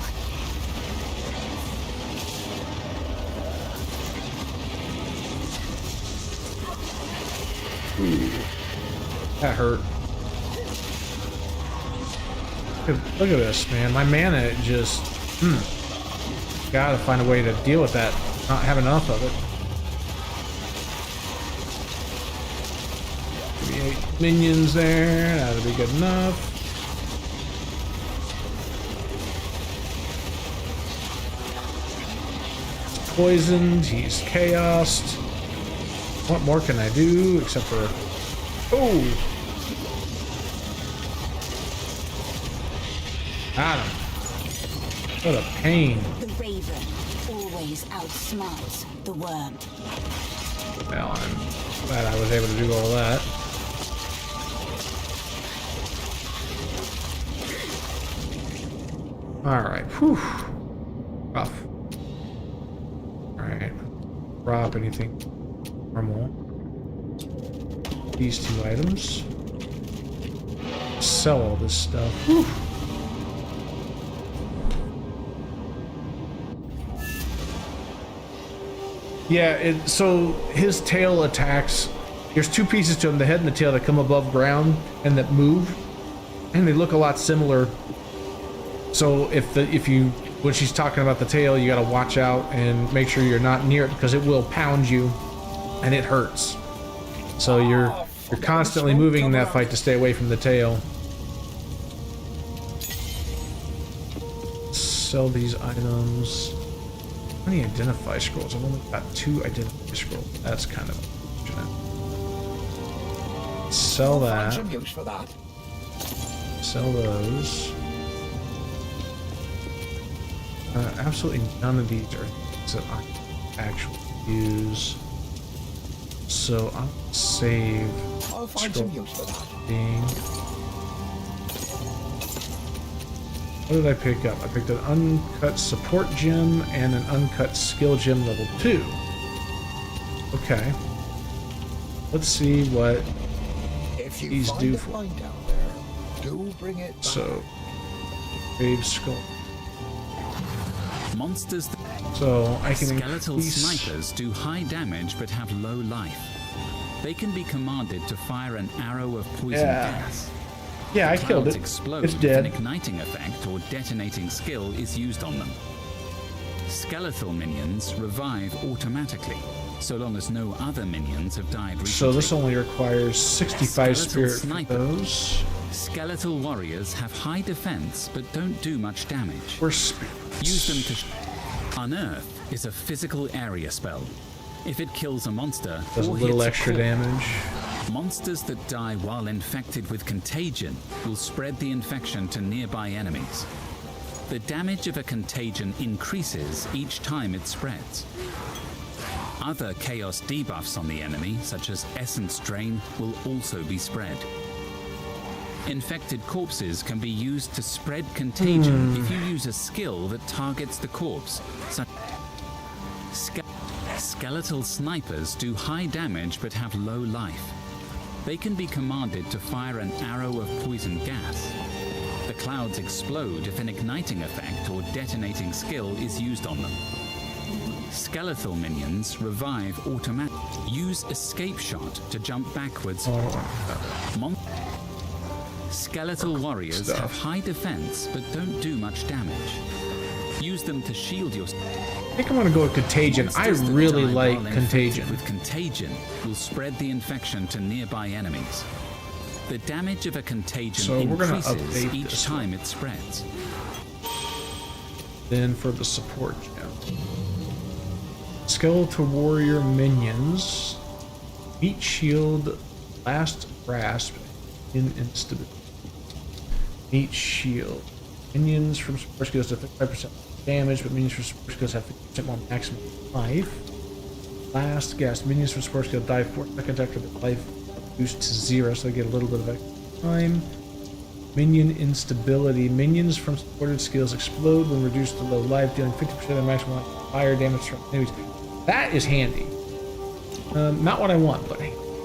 Ooh. That hurt. Look at this, man. My mana just... Gotta find a way to deal with that. Not have enough of it. Maybe 8 minions there. That'll be good enough. Poisoned, he's chaosed. What more can I do except for... Oh! Got him. What a pain. The raven always outsmarts the worm. Well, I'm glad I was able to do all that. Alright, whew. Rough. Alright. Drop anything normal. These 2 items. Sell all this stuff. Whew. Yeah, so his tail attacks, there's 2 pieces to him, the head and the tail, that come above ground and that move, and they look a lot similar. So when she's talking about the tail, you gotta watch out and make sure you're not near it, because it will pound you and it hurts. So you're constantly moving in that fight to stay away from the tail. Sell these items. How many identify scrolls? I've only got 2 identify scrolls. That's kind of unfortunate. Sell that. Some use for that. Sell those. Absolutely none of these are things that I actually use. So I'll save. I'll find some use for that. What did I pick up? I picked an uncut support gem and an uncut skill gem level 2. Okay. Let's see what these do for me. Do bring it back. So, wave skull. Monsters. So I can Skeletal increase... snipers do high damage but have low life. They can be commanded to fire an arrow of poison gas. Yeah, I killed it. Explode It's if dead. an igniting effect or detonating skill is used on them. Skeletal minions revive automatically, so long as no other minions have died recently. So this only requires 65 Skeletal spirit for sniper. those. Skeletal warriors have high defense but don't do much damage. Or spirits. Use them to... Unearth is a physical area spell. If it kills a monster Does a or little hits extra corpse, damage. monsters that die while infected with contagion will spread the infection to nearby enemies. The damage of a contagion increases each time it spreads. Other chaos debuffs on the enemy, such as Essence Drain, will also be spread. Infected corpses can be used to spread contagion if you use a skill that targets the corpse, such skeletal snipers do high damage but have low life. They can be commanded to fire an arrow of poison gas. The clouds explode if an igniting effect or detonating skill is used on them. Skeletal minions revive automatically. Use escape shot to jump backwards. Skeletal warriors have high defense but don't do much damage. Use them to shield your. I think I'm gonna go with Contagion. I really like Contagion. With Contagion will spread the infection to nearby enemies. The damage of a contagion increases each time it spreads. Then for the support gem. Skeletal warrior minions. Meat shield, last grasp, in instability. Meat shield. Minions from support skills do 55% damage, but minions from support skills have 50% more maximum life. Last gasp. Minions from support skill die 4 seconds after the life boost to 0, so they get a little bit of extra time. Minion instability. Minions from supported skills explode when reduced to low life, dealing 50% of their maximum life, fire damage from enemies. That is handy. Not what I want, but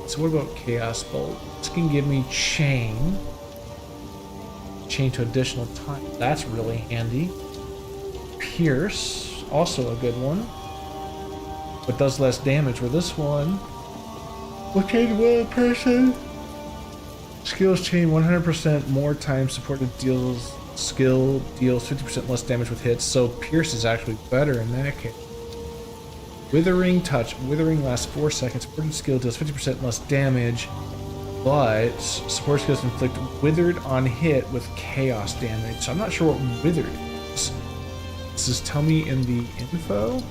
so what about Chaos Bolt? This can give me chain. Chain to additional time. That's really handy. Pierce, also a good one, but does less damage. Where this one will change one person. Skills chain 100% more time supported deals. Skill deals 50% less damage with hits. So Pierce is actually better in that case. Withering touch. Withering lasts 4 seconds. Supported skill deals 50% less damage, but support skills inflict withered on hit with chaos damage. So I'm not sure what withered is. Does this tell me in the info?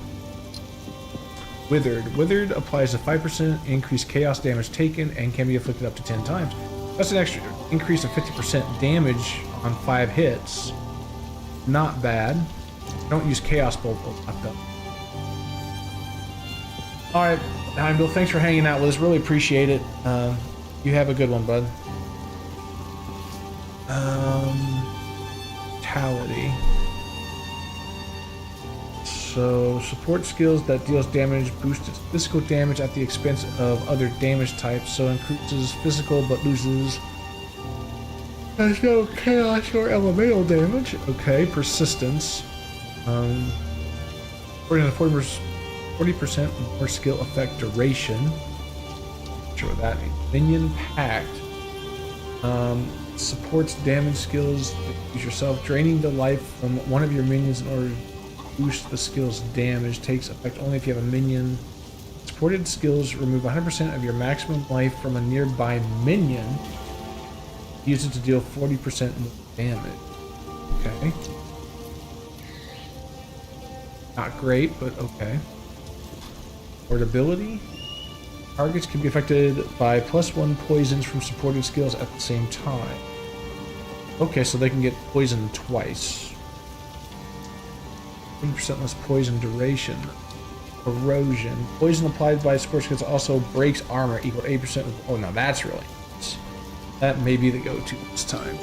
Withered. Withered applies a 5% increased chaos damage taken and can be inflicted up to 10 times. That's an extra increase of 50% damage on 5 hits. Not bad. Don't use Chaos Bolt a lot though. Alright, Heimdall, thanks for hanging out with us. Really appreciate it. You have a good one, bud. Vitality. So, support skills that deals damage boosts its physical damage at the expense of other damage types. So, increases physical but loses. There's no chaos or elemental damage. Okay, persistence. According to 40% more skill effect duration. Not sure what that means. Minion Pact. Supports damage skills that use yourself. Draining the life from one of your minions in order to boost the skill's damage. Takes effect only if you have a minion. Supported skills remove 100% of your maximum life from a nearby minion. Use it to deal 40% more damage. Okay. Not great, but okay. Portability. Targets can be affected by +1 poisons from supported skills at the same time. Okay, so they can get poisoned twice. 20% less poison duration. Corrosion. Poison applied by support skills also breaks armor equal to 8% of... Oh, no, that's really nice. That may be the go-to this time.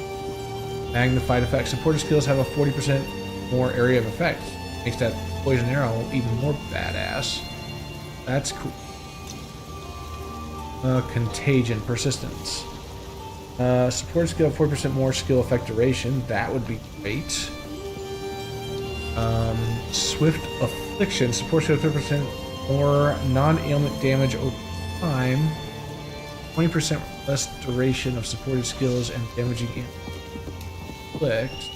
Magnified effect. Supported skills have a 40% more area of effect. Makes that poison arrow even more badass. That's cool. Contagion. Persistence. Support skill 40% more skill effect duration. That would be great. Swift Affliction. Support skill 30% more non-ailment damage over time. 20% less duration of supported skills and damaging inflict.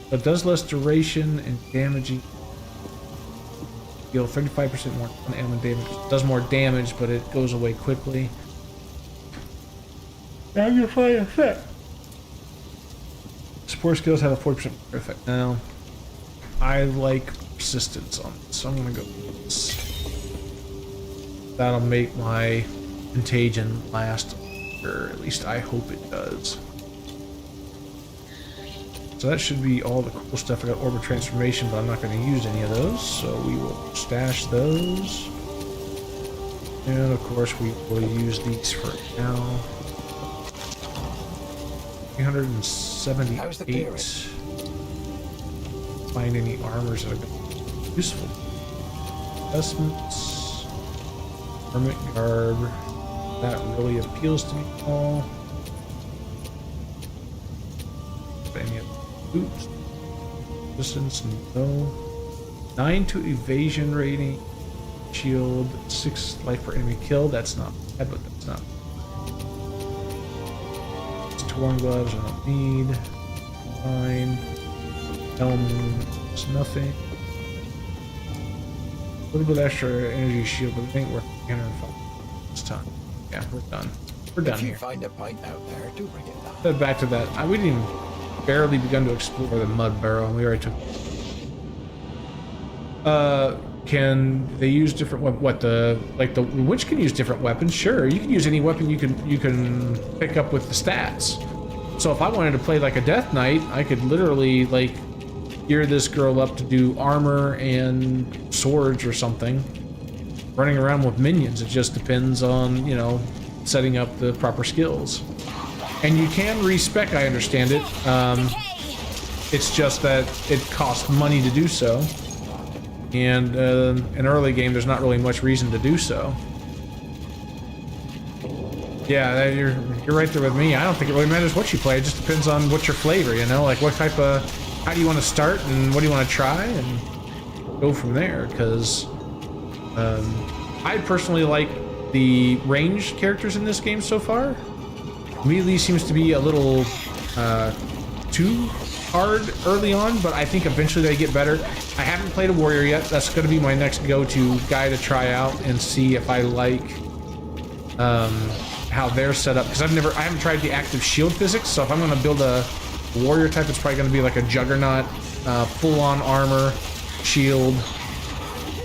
But does less duration and damaging. Deal 35% more non-ailment damage. Does more damage, but it goes away quickly. Magnify effect. Support skills have a 40% effect. Now, I like persistence on it, so I'm gonna go That'll make my contagion last, or at least I hope it does. So that should be all the cool stuff. I got orbit transformation, but I'm not going to use any of those, so we will stash those. And of course we will use these for now. 378. Find any armors that are going to be useful. Investments. Hermit garb. That really appeals to me all. Any other boots? Distance, no. 9 to evasion rating. Shield, 6 life per enemy kill. That's not bad, but that's not. It's torn gloves, I don't need. Fine. Helm, it's nothing. A little bit extra energy shield, but it ain't worth 305 this time. Yeah, we're done. We're done If you here. find a pint out there, do bring it down. But back to that. We didn't even barely begun to explore the mud barrow, and we already took. Can they use different the witch can use different weapons? Sure, you can use any weapon you can pick up with the stats. So if I wanted to play like a death knight, I could literally like gear this girl up to do armor and swords or something, running around with minions. It just depends on, you know, setting up the proper skills. And you can respec, I understand it. It's just that it costs money to do so. And in early game, there's not really much reason to do so. Yeah, you're right there with me. I don't think it really matters what you play. It just depends on what's your flavor, you know? Like what type of... How do you want to start and what do you want to try? And go from there, because I personally like the ranged characters in this game so far. Melee seems to be a little too hard early on, but I think eventually they get better. I haven't played a warrior yet. That's going to be my next go-to guy to try out and see if I like how they're set up, because I haven't tried the active shield physics. So if I'm going to build a warrior type, it's probably going to be like a juggernaut, full-on armor, shield,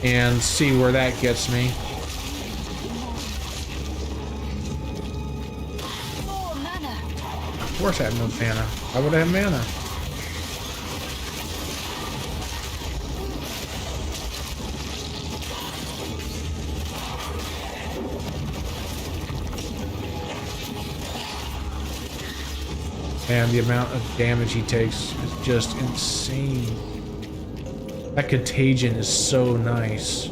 and see where that gets me. Of course I have no mana. Why would I have mana? Man, the amount of damage he takes is just insane. That contagion is so nice.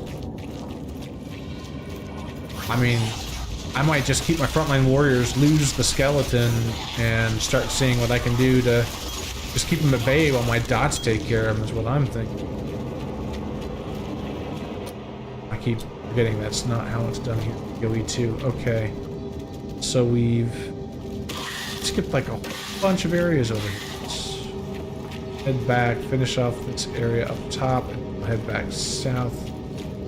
I mean, I might just keep my frontline warriors, lose the skeleton, and start seeing what I can do to just keep them at bay while my dots take care of them, is what I'm thinking. I keep forgetting that's not how it's done here. PoE 2. Okay. So we've skipped like a bunch of areas over here. Let's head back, finish off this area up top, and we'll head back south.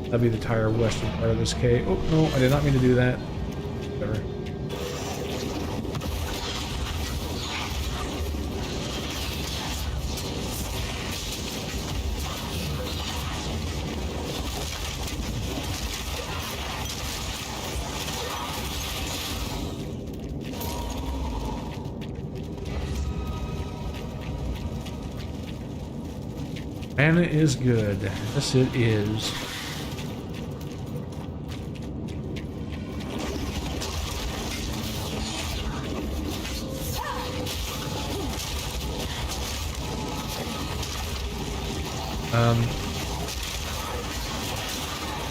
That'll be the entire western part of this cave. Oh, no, I did not mean to do that. Whatever. Mana is good. Yes, it is.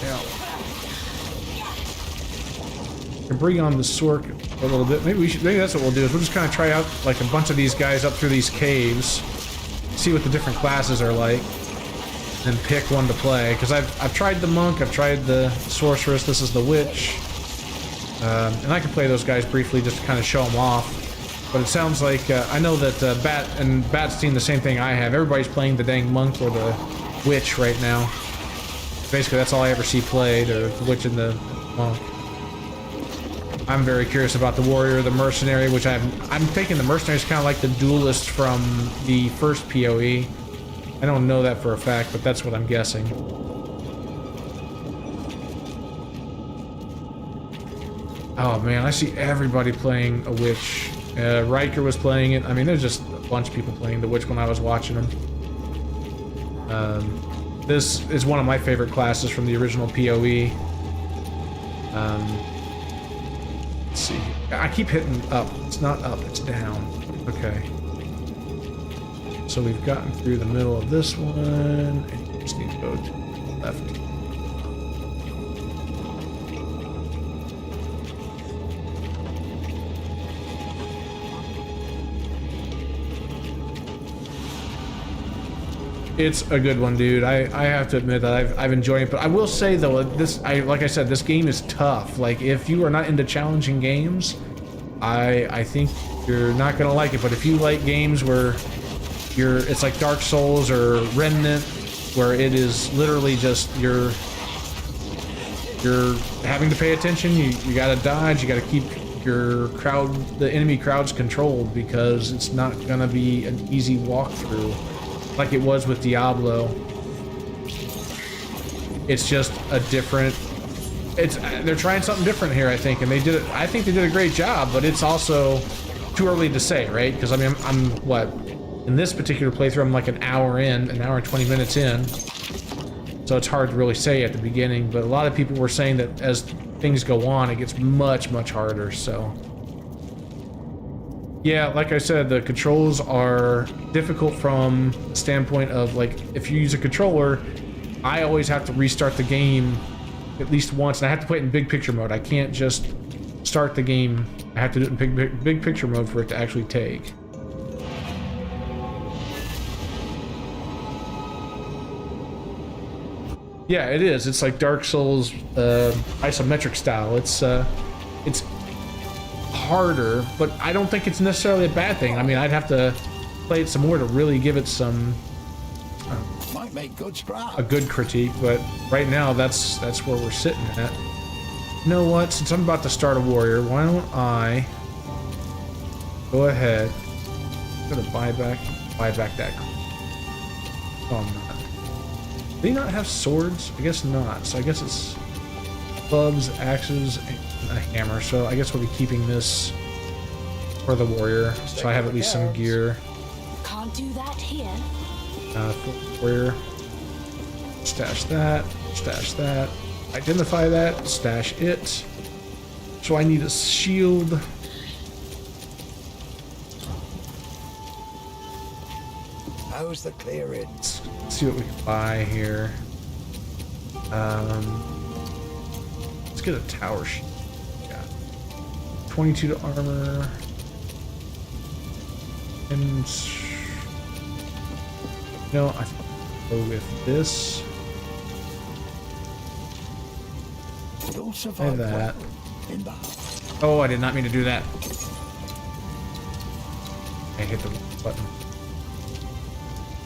Yeah. Can bring on the Sork a little bit. Maybe that's what we'll do. Is we'll just kind of try out like a bunch of these guys up through these caves, see what the different classes are like, and pick one to play. Because I've tried the monk, I've tried the sorceress. This is the witch, and I can play those guys briefly just to kind of show them off. But it sounds like I know that Bat's seen the same thing I have. Everybody's playing the dang monk or the witch right now. Basically, that's all I ever see played, or the witch and the monk. I'm very curious about the warrior, the mercenary, which I'm thinking the mercenary is kind of like the duelist from the first PoE. I don't know that for a fact, but that's what I'm guessing. Oh man, I see everybody playing a witch. Riker was playing it. I mean, there's just a bunch of people playing the witch when I was watching them. This is one of my favorite classes from the original PoE. Let's see. I keep hitting up. It's not up, it's down. Okay. So we've gotten through the middle of this one, and you just need to go to the left. It's a good one, dude. I have to admit that I've enjoyed it, but I will say though, like I said, this game is tough. Like, if you are not into challenging games, I think you're not gonna like it. But if you like games where it's like Dark Souls or Remnant, where it is literally just you're having to pay attention. You gotta dodge. You gotta keep the enemy crowds controlled, because it's not gonna be an easy walkthrough like it was with Diablo. It's just a different. They're trying something different here, I think, and I think they did a great job. But it's also too early to say, right? Because I mean, I'm what, in this particular playthrough, I'm like an hour and 20 minutes in, so it's hard to really say at the beginning. But a lot of people were saying that as things go on, it gets much harder. So yeah, like I said, the controls are difficult from the standpoint of, like, if you use a controller, I always have to restart the game at least once, and I have to play it in big picture mode. I can't just start the game. I have to do it in big picture mode for it to actually take. Yeah, it is. It's like Dark Souls isometric style. It's harder, but I don't think it's necessarily a bad thing. I mean, I'd have to play it some more to really give it some Might make good scrap. a good critique. But right now, that's where we're sitting at. You know what? Since I'm about to start a warrior, why don't I go ahead? I'm gonna buy back that. Oh, I'm not. Do they not have swords? I guess not. So I guess it's clubs, axes, and a hammer. So I guess we'll be keeping this for the warrior, so I have at least some gear. Can't do that here. For the warrior. Stash that. Stash that. Identify that. Stash it. So I need a shield. How's the clearing? Let's see what we can buy here. Let's get a tower shield. Yeah. 22 to armor. And no, I think I'll go with this. You'll Try survive that. in the house. Oh, I did not mean to do that. I hit the button.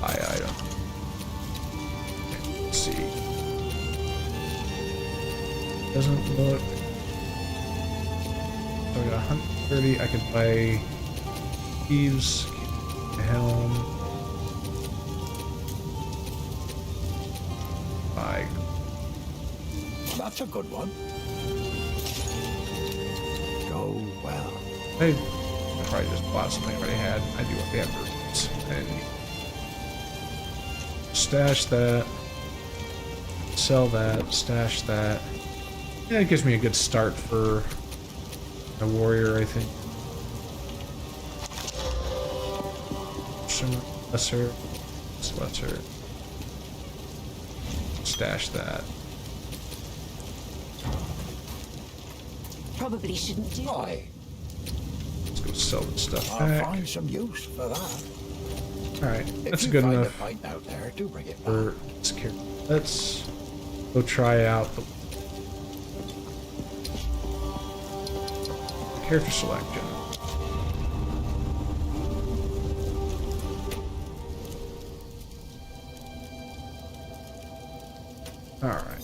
Buy item. Okay, let's see. Doesn't look. So I got 130. I can buy thieves, helm. Buy. That's a good one. Go well. I probably just bought something I already had. I do what they have roots. And stash that. Sell that. Stash that. Yeah, it gives me a good start for a warrior, I think. Lesser. Lesser. Stash that. Probably shouldn't do. Aye, Let's go sell this stuff I'll back. find some use for that. Alright, If that's you good find enough a pint out there, do bring it back. for this character. Let's go try out the character selection. Alright.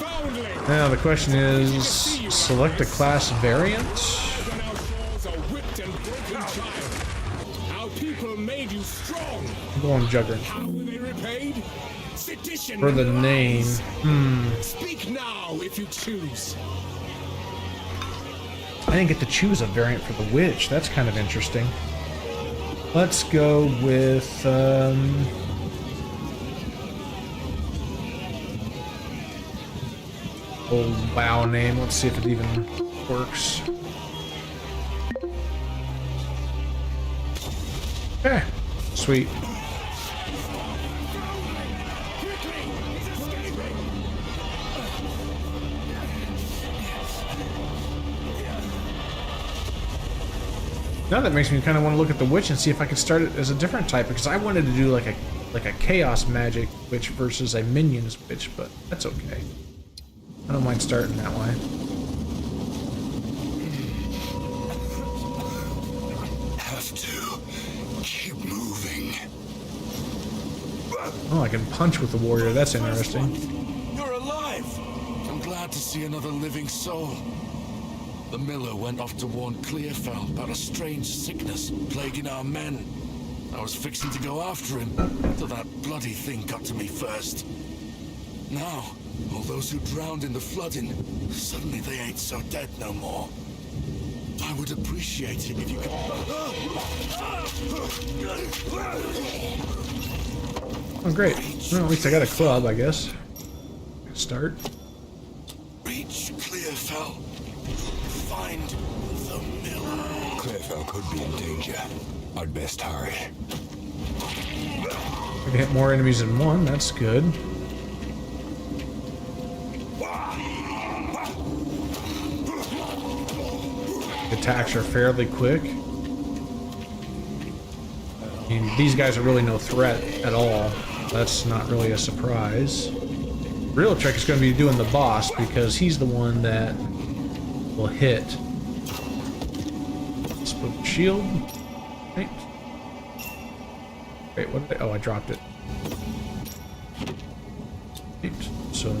Foundling! Now the question is, select a class variant? Then our shores are whipped and broken child. Our people made you strong. I'm going Juggernaut. How were they repaid? Sedition For the will name. rise. Speak now if you choose. I didn't get to choose a variant for the witch. That's kind of interesting. Let's go with old WoW name. Let's see if it even works. Okay, sweet. Now that makes me kind of want to look at the witch and see if I can start it as a different type, because I wanted to do like a chaos magic witch versus a minions witch, but that's okay. I don't mind starting that way. Have to keep moving. Oh, I can punch with the warrior. That's interesting. You're alive! I'm glad to see another living soul. The miller went off to warn Clearfell about a strange sickness plaguing our men. I was fixing to go after him, till that bloody thing got to me first. Now, all those who drowned in the flooding, suddenly they ain't so dead no more. I would appreciate it if you could... Oh, great. Well, at least I got a club, I guess. Start. Reach Clearfell. Find the miller. Clearfell could be in danger. I'd best hurry. I can hit more enemies than one. That's good. Attacks are fairly quick. I mean, these guys are really no threat at all. That's not really a surprise. Real trick is going to be doing the boss, because he's the one that will hit. Split shield. Right. Wait, what did I... Oh, I dropped it. Right. So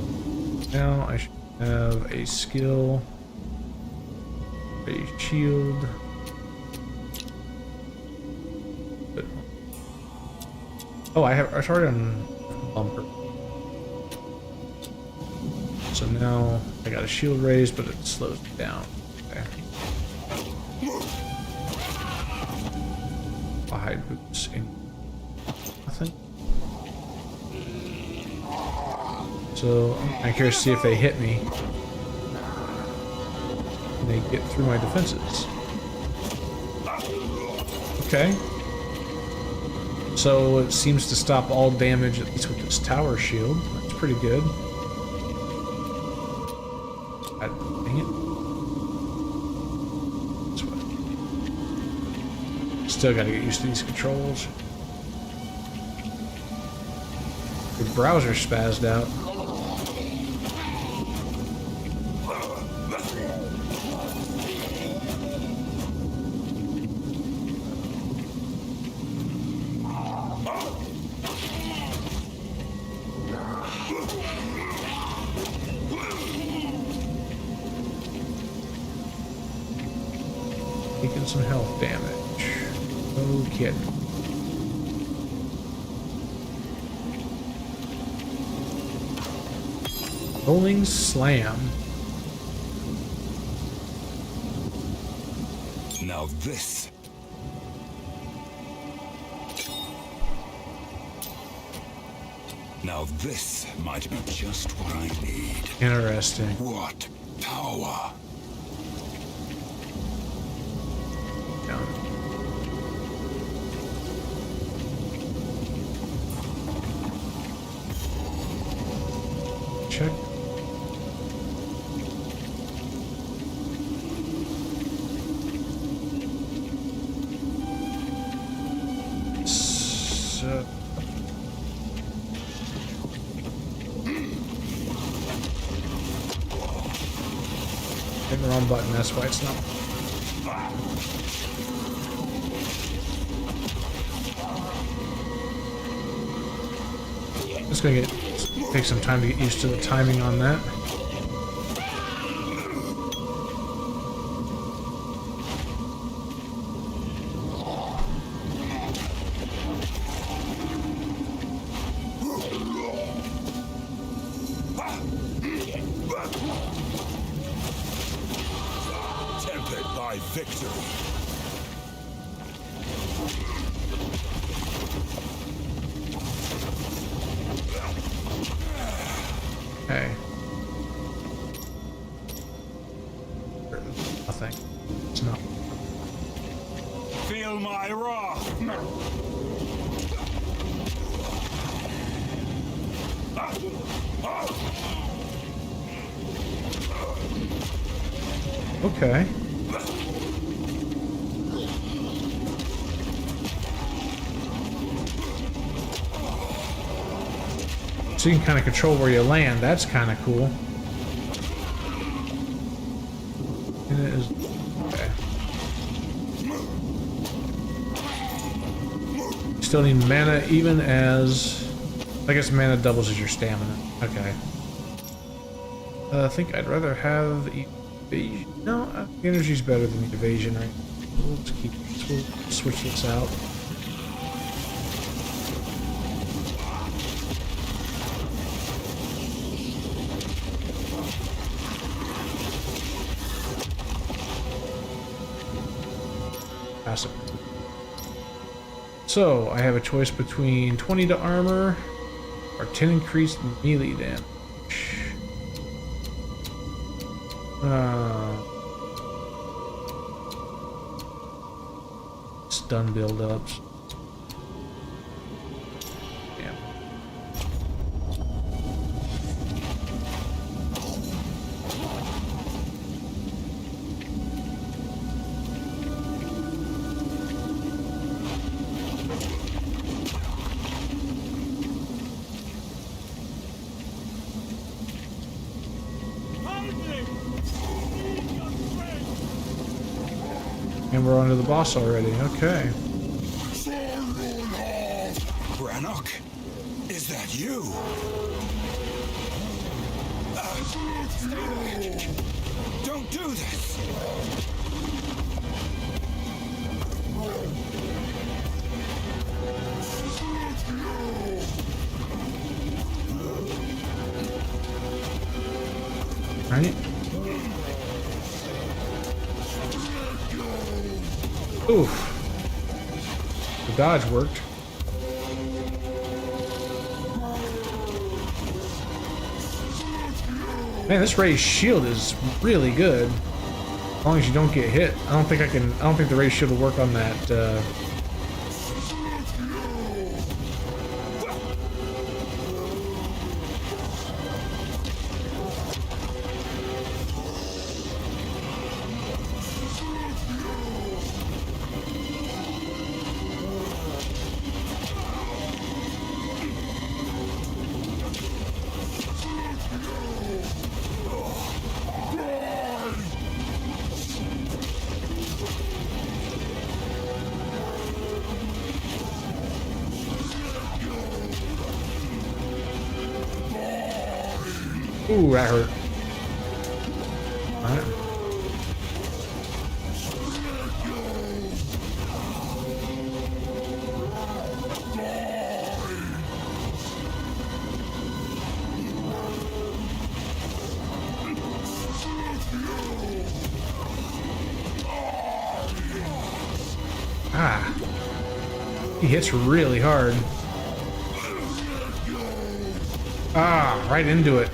now I should have a skill, a shield. But, oh, I started on bumper. So now I got a shield raised, but it slows me down. Okay. I'll hide boots in nothing. So I'm curious to see if they hit me. And they get through my defenses. Okay. So it seems to stop all damage, at least with this tower shield. That's pretty good. God dang it. This way. Still gotta get used to these controls. The browser spazzed out. Taking some health damage. No kidding. Rolling slam. Now this. Now this might be just what I need. Interesting. What power? Down. Check. So. Hit the wrong button, that's why it's not. Just gonna take some time to get used to the timing on that. feel my wrath. Okay. So you can kind of control where you land. That's kind of cool. And it is okay. Still need mana, even as I guess mana doubles as your stamina. Okay. I think I'd rather have evasion. No, energy's better than evasion, right? We'll just keep. We'll switch this out. Passive. So I have a choice between 20 to armor or 10 increased melee damage. Stun build-ups. Damn. And we're on to the boss already. Okay. Brannock, is that you? Don't do this! Right. Oof. The dodge worked. Man, this raised shield is really good. As long as you don't get hit. I don't think the raised shield will work on that, Ooh, that hurt. Alright. Ah. He hits really hard. Ah, right into it.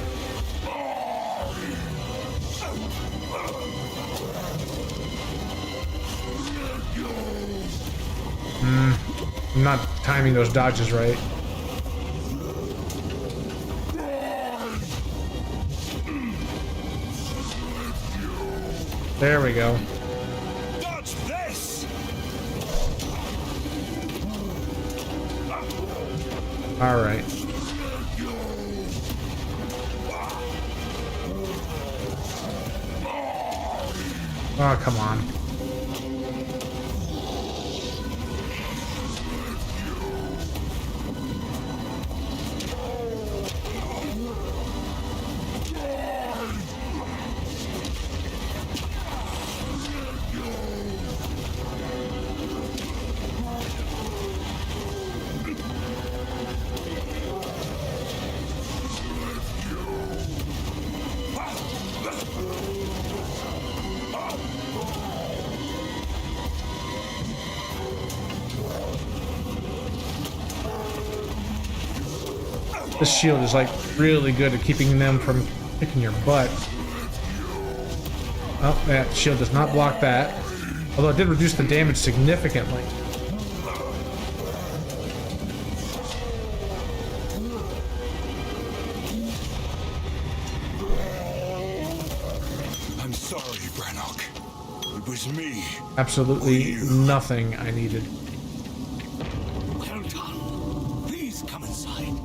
I'm not timing those dodges right. There we go. Dodge this! All right. Oh, come on. This shield is like really good at keeping them from kicking your butt. Oh, that shield does not block that. Although it did reduce the damage significantly. I'm sorry, Brannock. It was me. Absolutely nothing I needed. Well done. Please come inside.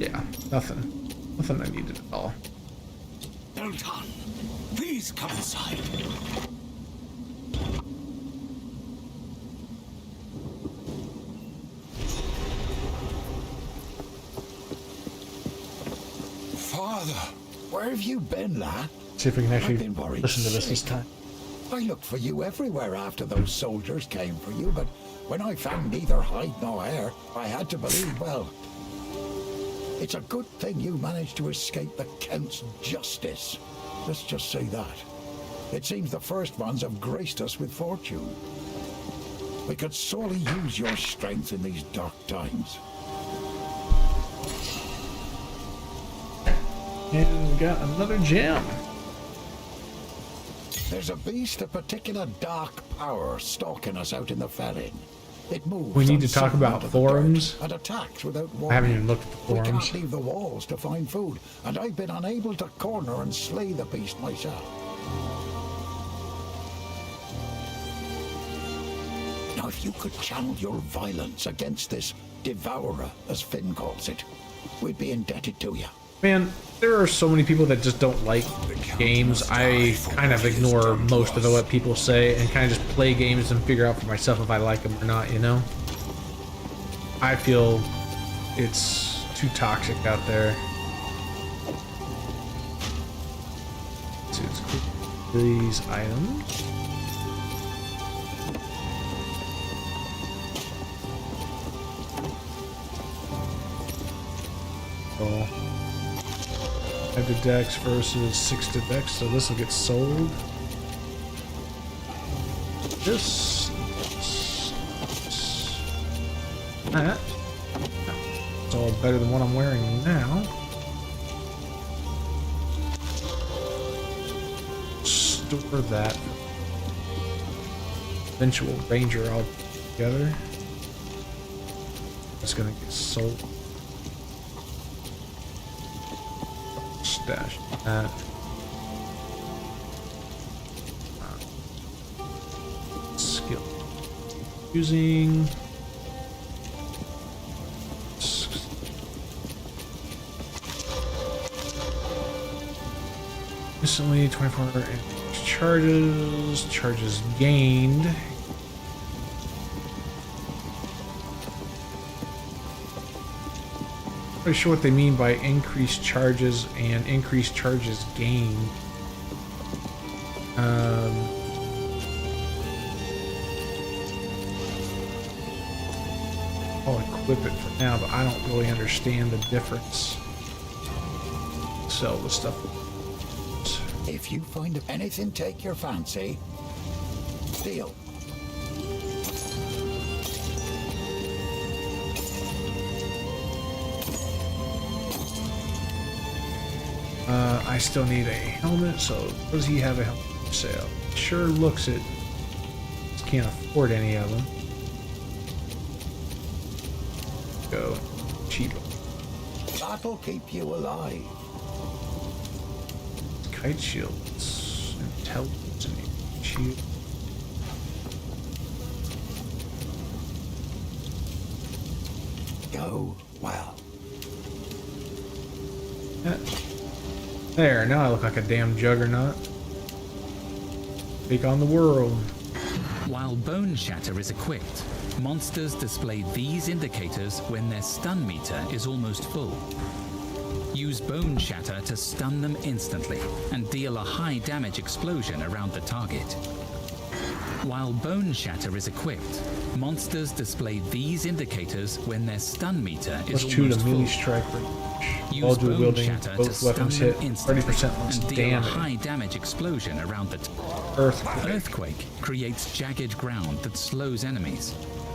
Yeah, nothing. Nothing I needed at all. Well done. Please come inside. Father, where have you been, lad? See if we can I've actually been worried listen to this sick. time. I looked for you everywhere after those soldiers came for you, but when I found neither hide nor hair, I had to believe, well, it's a good thing you managed to escape the Count's justice. Let's just say that. It seems the first ones have graced us with fortune. We could sorely use your strength in these dark times. And we got another gem. There's a beast of particular dark power stalking us out in the Felin. It moves. We need to talk unseen about under the forums. dirt and attacks without warning. I haven't even looked at the We forums. can't leave the walls to find food, and I've been unable to corner and slay the beast myself. Now, if you could channel your violence against this devourer, as Finn calls it, we'd be indebted to you. Man, there are so many people that just don't like games. I kind of ignore most of what people say and kind of just play games and figure out for myself if I like them or not, you know? I feel it's too toxic out there. So let's click these items. Cool. 5 to dex versus 6 to dex, so this will get sold. This. That. It's all better than what I'm wearing now. Store that. Eventual Ranger all together. It's gonna get sold. Stash that. Skill. Using. Instantly 24 charges gained. Pretty sure what they mean by increased charges and increased charges gained. I'll equip it for now, but I don't really understand the difference. Sell the stuff. If you find anything take your fancy, deal. I still need a helmet, so does he have a helmet for sale? Sure looks it. Just can't afford any of them. Go cheap. That'll keep you alive. Kite shields, intelligence, and shield. Go well. There, now I look like a damn juggernaut. Take on the world. While Bone Shatter is equipped, monsters display these indicators when their stun meter is almost full. Use Bone Shatter to stun them instantly and deal a high damage explosion around the target. While Bone Shatter is equipped, monsters display these indicators when their stun meter is +2 almost to melee full. strike range. Use While dual Bone wielding, Shatter to both weapons stun hit them instantly 30% less and deal a damage. high damage explosion around the Earthquake. Earthquake creates jagged ground that slows enemies.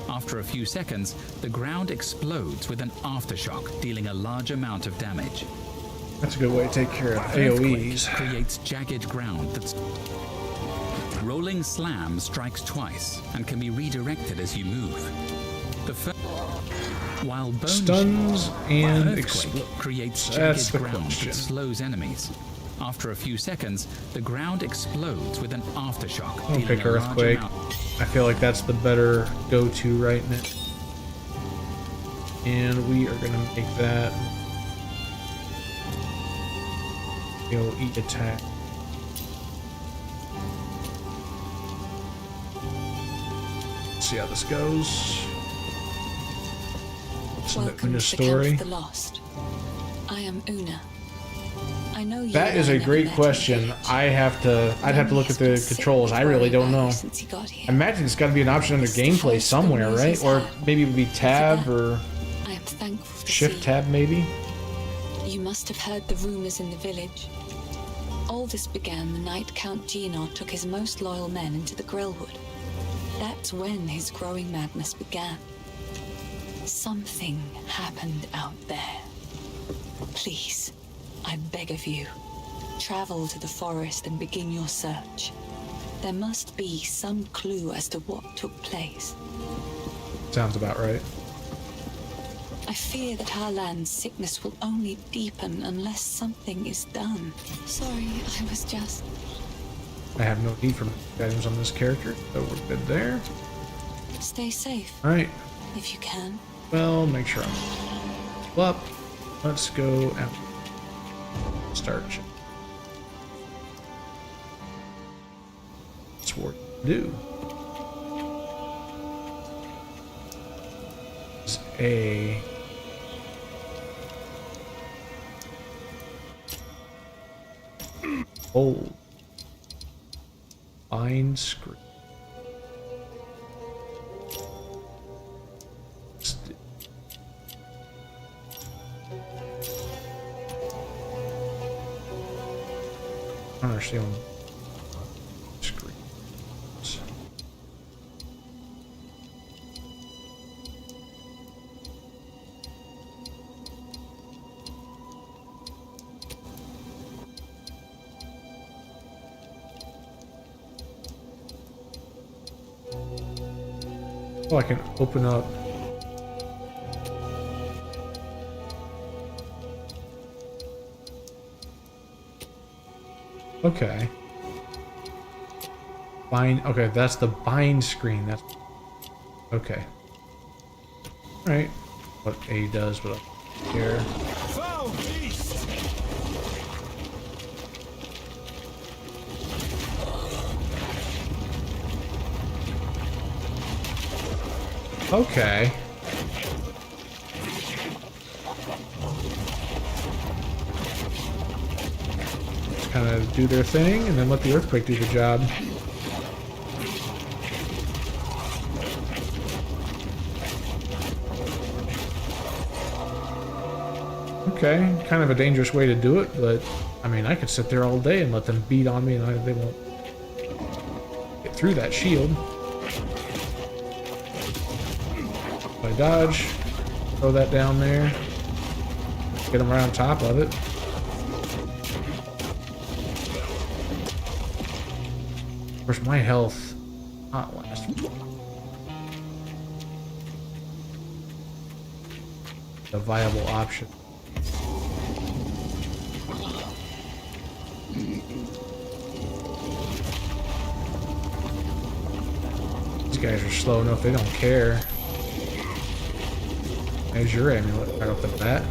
After a few seconds, the ground explodes with an aftershock, dealing a large amount of damage. That's a good way to take care of Earthquake AoEs. creates jagged ground that's... Roll rolling slam strikes twice and can be redirected as you move. The first, while bone Stuns and earthquake creates That's jagged the ground question. that slows enemies. After a few seconds, the ground explodes with an aftershock. I'll dealing pick a large Earthquake. amount- I feel like that's the better go-to right now. And we are gonna make that eat attack. Let's see how this goes. It's in the Welcome Una to the Camp story. of the Lost. I am Una. I know you. That is and I a never great met in question. village. I'd have to look at the controls. I really don't know. Since he got here. I imagine it's got to be an option under It's the gameplay first somewhere, good news right? he's Or had. maybe it would be tab or I am thankful to shift see. tab, maybe. You must have heard the rumors in the village. All this began the night Count Gianot took his most loyal men into the Grillwood. That's when his growing madness began. Something happened out there. Please, I beg of you, travel to the forest and begin your search. There must be some clue as to what took place. Sounds about right. I fear that our land's sickness will only deepen unless something is done. Sorry, I was just... I have no need for items on this character, so we're good there. Stay safe, All right. if you can. Well, make sure I'm well, up. Let's go out. Start. That's what we do. It's a old bind screen. I don't understand screens. Oh, I can open up. Okay. Bind. Okay, that's the bind screen. That's okay. All right. What A does, but here. Foul beast! Okay. Kind of do their thing, and then let the earthquake do the job. Okay, kind of a dangerous way to do it, but I mean, I could sit there all day and let them beat on me, and they won't get through that shield. I dodge, throw that down there, get them right on top of it. Of course, my health not last. A viable option. These guys are slow enough, they don't care. There's your amulet right off the bat.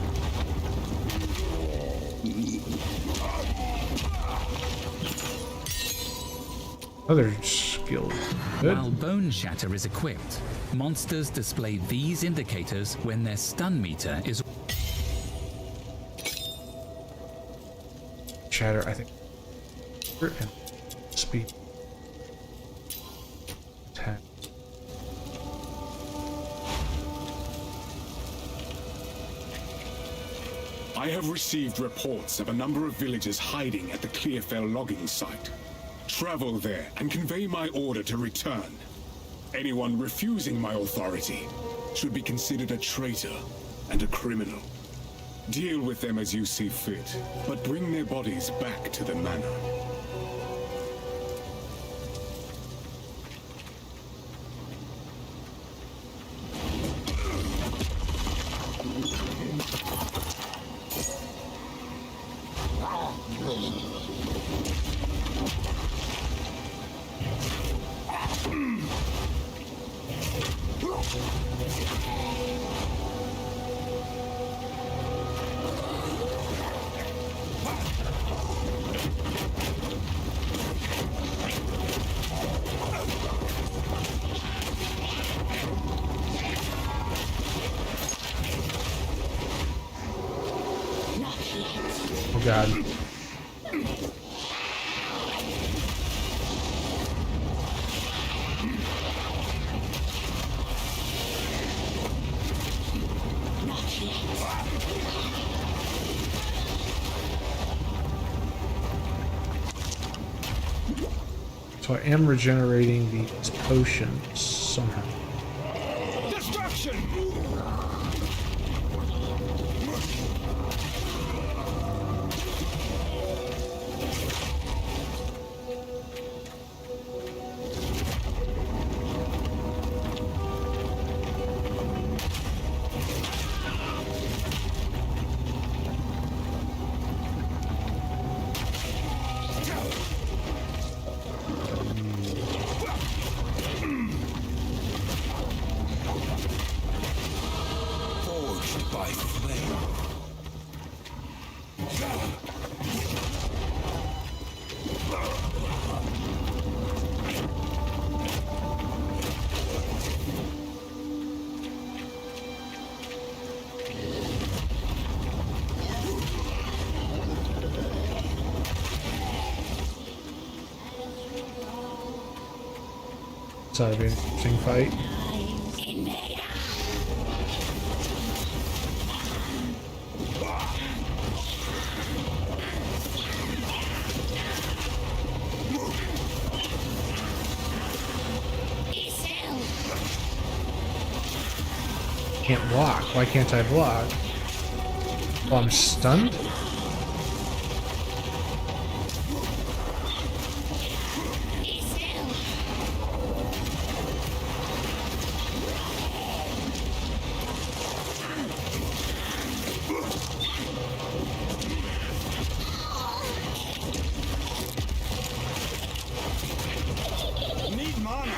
Other skill. Good. While Bone Shatter is equipped, monsters display these indicators when their stun meter is... Shatter, I think. And speed. Attack. I have received reports of a number of villagers hiding at the Clearfell logging site. Travel there and convey my order to return. Anyone refusing my authority should be considered a traitor and a criminal. Deal with them as you see fit, but bring their bodies back to the manor. Oh god. So I am regenerating these potions somehow. Destruction! Forged by flame. So that'd be an interesting fight. Can't block. Why can't I block? Oh, I'm stunned? Need mana.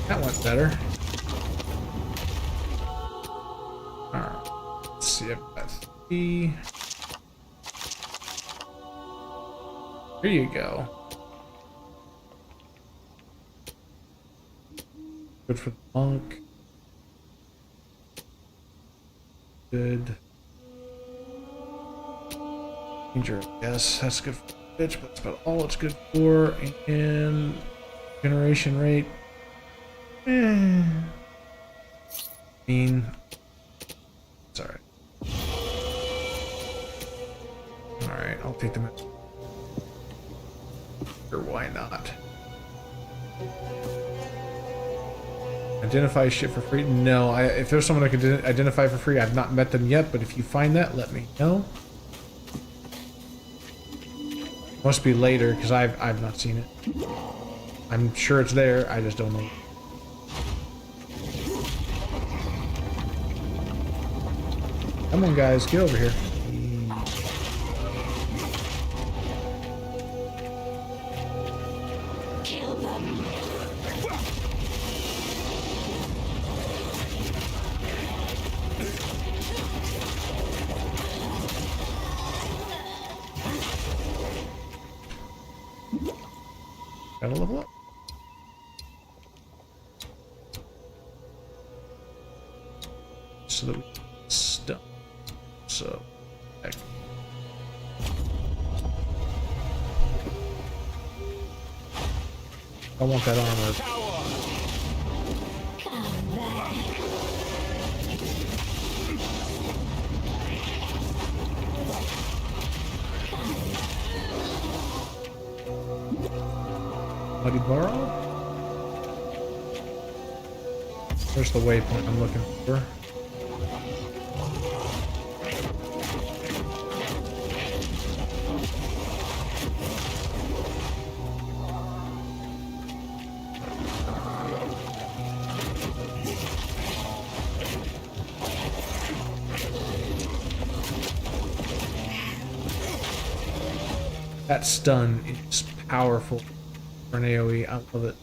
That went better. Alright. Let's see. I've got 3. Here you go. Good for the monk. Good. Danger, yes, that's good for the bitch, but that's about all it's good for. And generation rate. It's alright. Alright, I'll take them. Or why not? Identify shit for free? No, if there's someone I could identify for free, I've not met them yet, but if you find that, let me know. Must be later, because I've not seen it. I'm sure it's there, I just don't know. Come on, guys, get over here. Kill them. Gotta level up. So that we can stun. So, heck. I want that armor. Muddy Burrow? There's the waypoint I'm looking for. That stun is powerful for an AoE. I love it.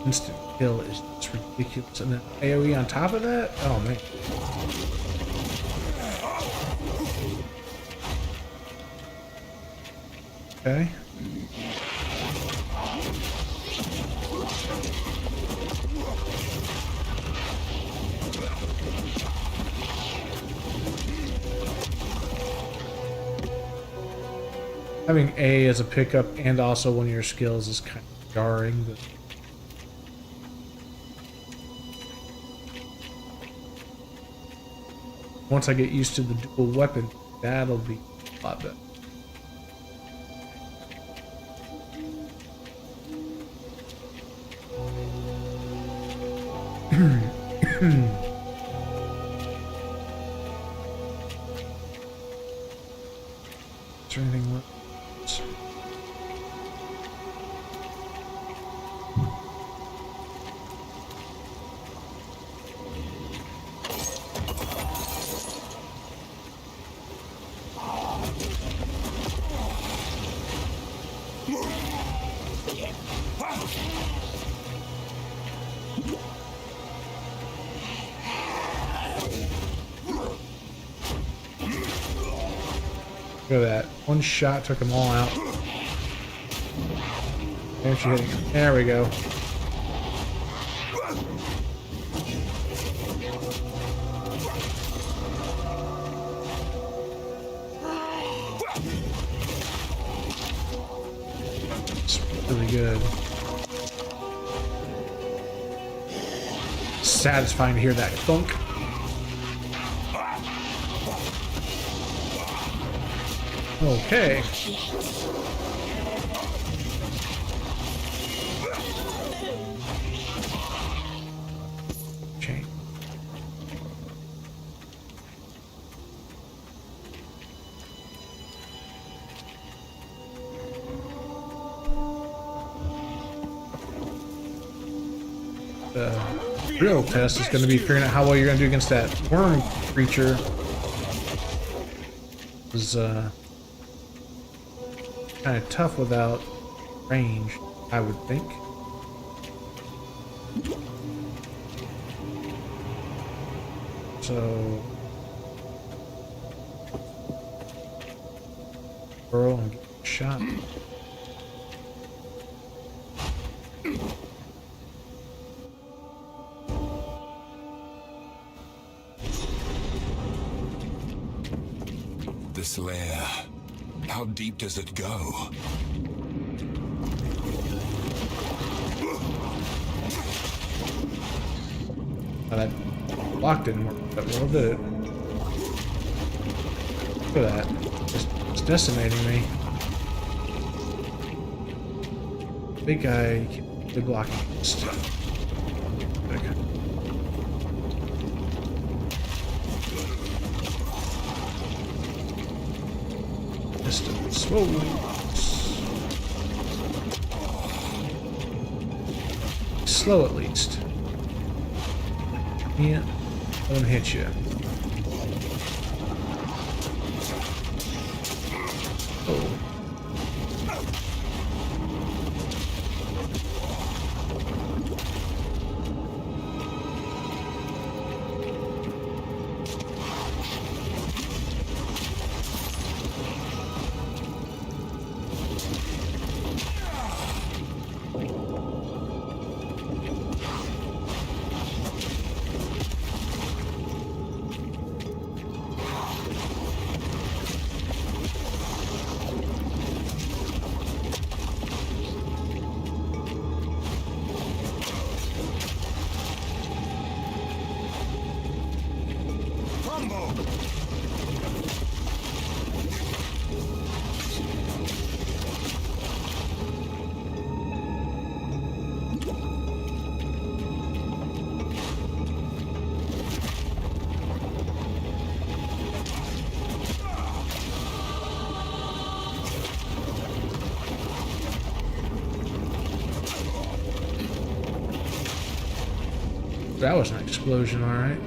Instant kill is just ridiculous. And then AoE on top of that? Oh man. Okay. Having A as a pickup and also one of your skills is kind of jarring, but once I get used to the dual weapon, that'll be a lot better. Is there anything left? Look at that. One shot took them all out. There she hitting him. There we go. It's really good. Satisfying to hear that thunk. Okay. Chain. The real test is going to be figuring out how well you're going to do against that worm creature. Is kind of tough without range, I would think. So burrow and get a shot. This lair, how deep does it go? Now that block didn't work that well, did it? Look at that. It's decimating me. Big guy can't really block against. Okay. Distance. Whoa. Slow at least. Yeah. Won't hit you. Oh. That was an explosion, alright.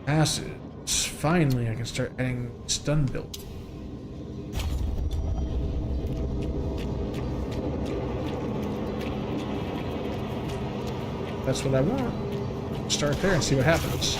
Acids. Finally, I can start adding stun build. That's what I want. Start there and see what happens.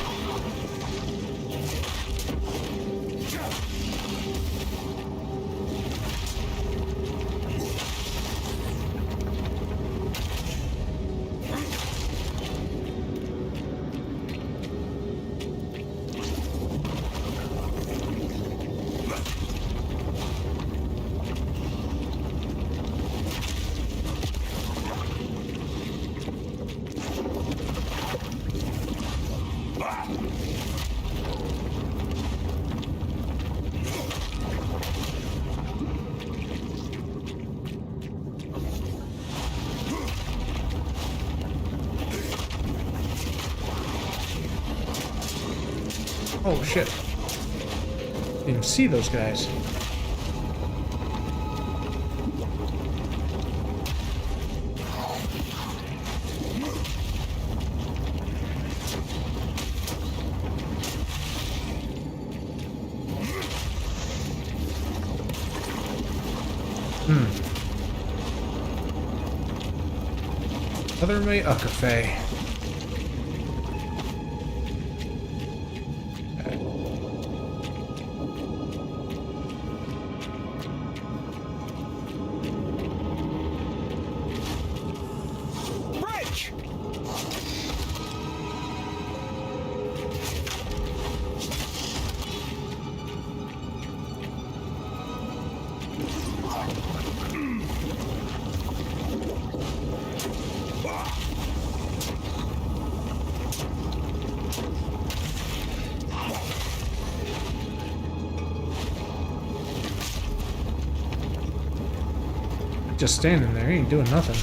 Oh shit. Didn't even see those guys. Other way, a cafe. Just standing there, he ain't doing nothing.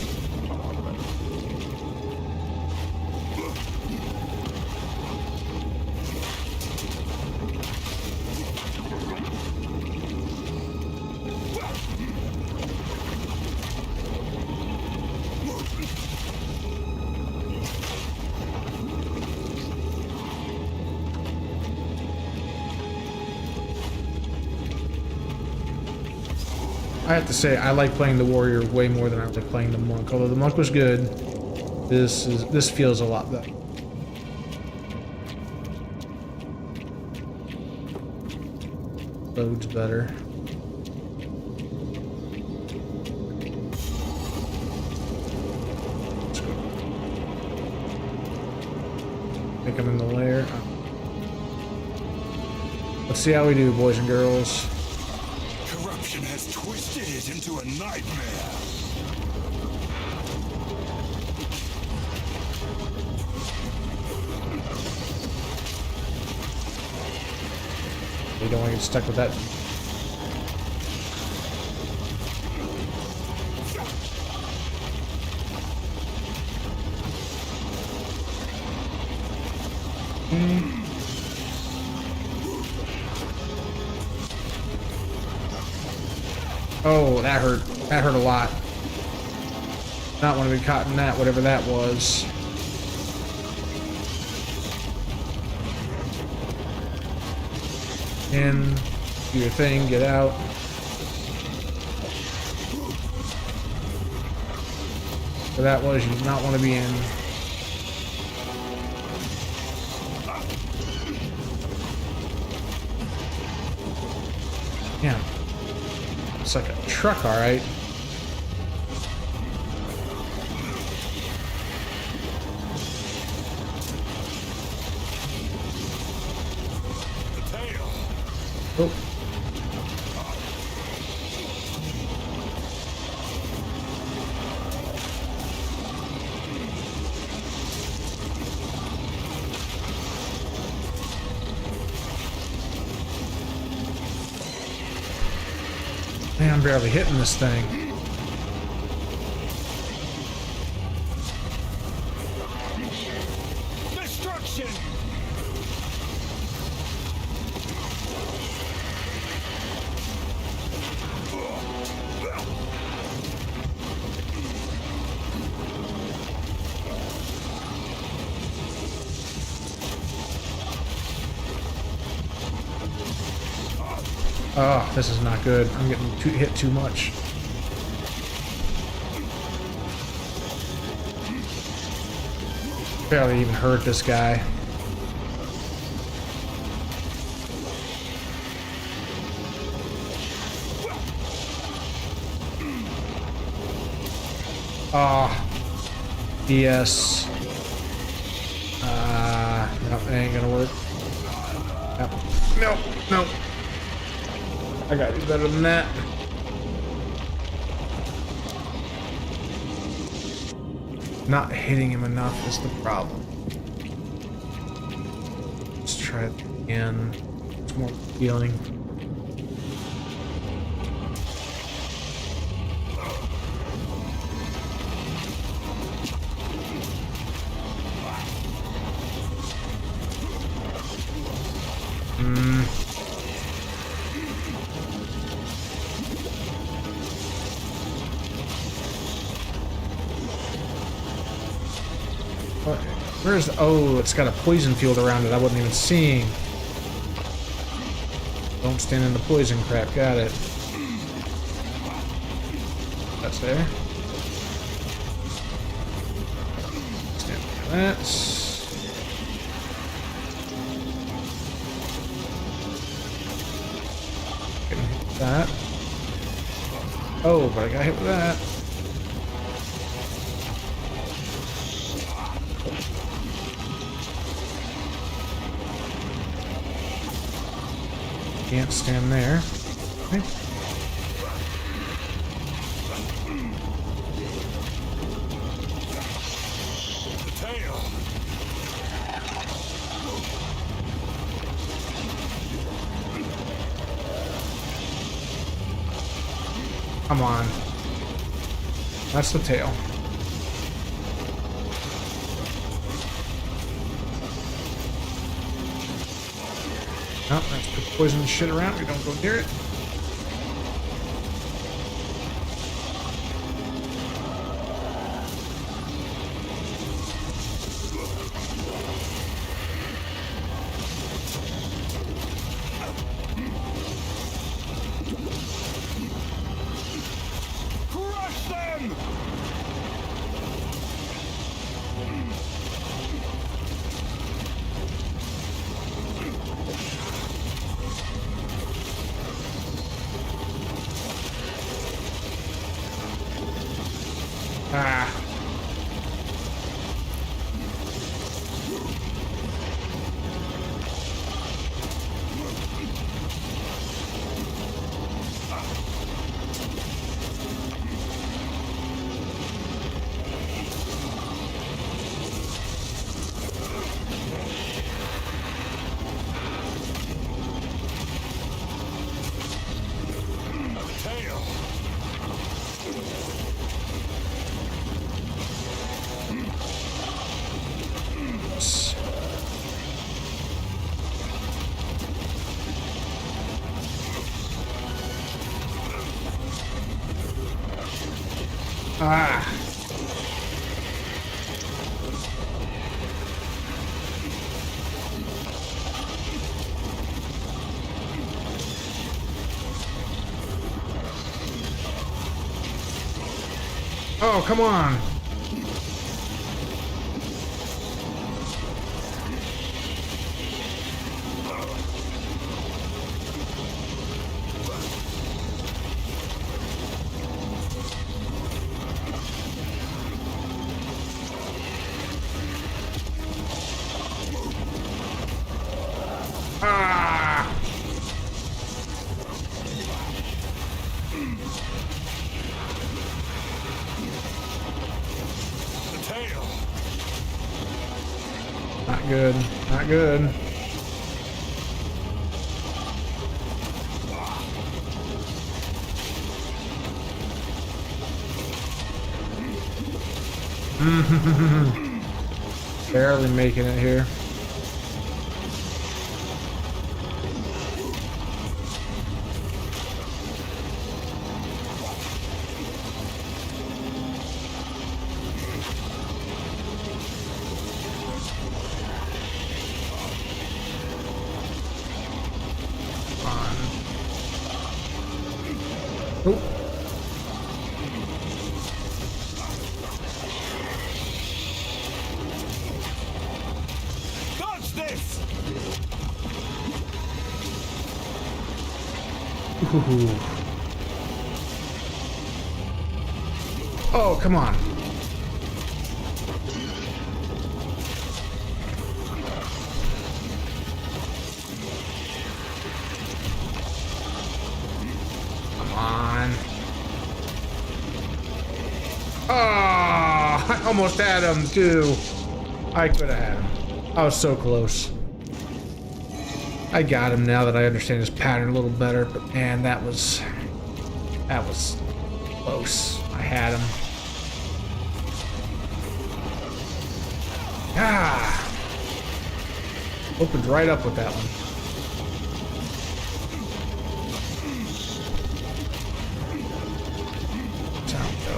I have to say, I like playing the warrior way more than I like playing the monk. Although the monk was good, this feels a lot better. Loads better. Let's go. I think I'm in the lair. Let's see how we do, boys and girls. Corruption has twisted it into a nightmare. You don't want to get stuck with that. Oh, that hurt. That hurt a lot. Not want to be caught in that, whatever that was. In, do your thing, get out. Where that was, you do not want to be in. Yeah. It's like a truck, alright. Oh. Man, I'm barely hitting this thing. Destruction! Oh, this is not good. I'm getting hit too much. Barely even hurt this guy. Ah, yes. No, it ain't gonna work. No, no. I gotta do better than that. Not hitting him enough is the problem. Let's try it again. It's more healing. Where's the, oh, it's got a poison field around it. I wasn't even seeing. Don't stand in the poison crap. Got it. That's there. Stand by that. Getting hit with that. Oh, but I got hit with that. Can't stand there. Okay. Come on. That's the tail. Oh, let's put poison shit around. We don't go near it. Crush them! Ah. Ah. Oh, come on. Ah! The tail. Not good. Not good. Barely making it here. Oh. Dodge this! Ooh. Oh, come on. Come on. Oh, I almost had him, too. I could have had him. I was so close. I got him now that I understand his pattern a little better, but man, that was close. I had him. Ah! Opened right up with that one. Down we go.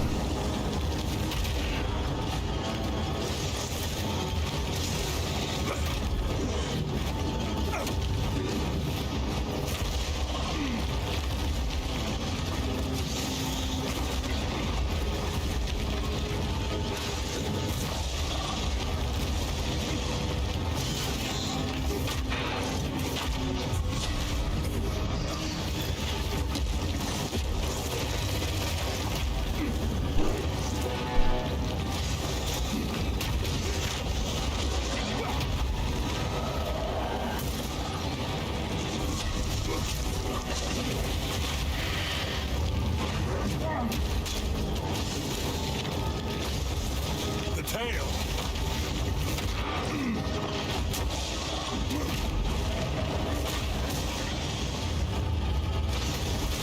The tail.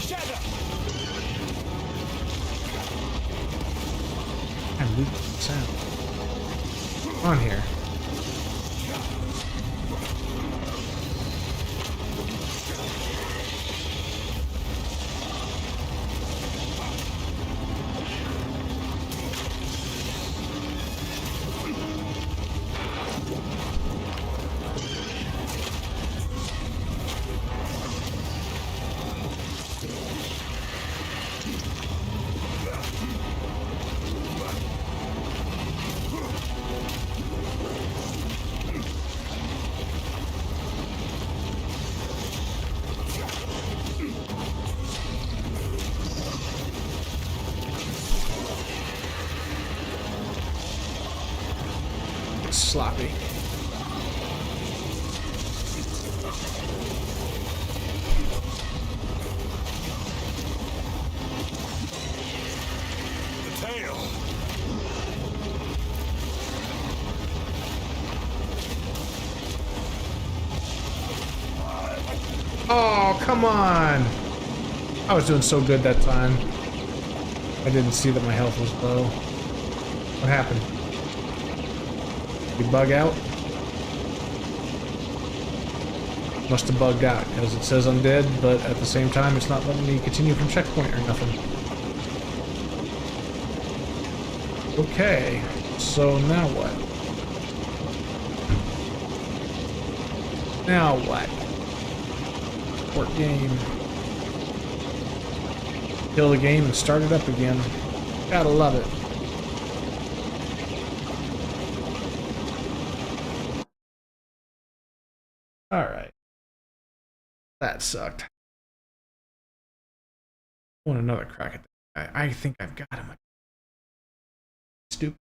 Shadow. And loot sound. On here. Sloppy. The tail. Oh, come on! I was doing so good that time. I didn't see that my health was low. What happened? You bug out? Must have bugged out, because it says I'm dead, but at the same time it's not letting me continue from checkpoint or nothing. Okay, so now what? Now what? Port game. Kill the game and start it up again. Gotta love it. Alright. That sucked. I want another crack at that guy. I think I've got him. Stupid.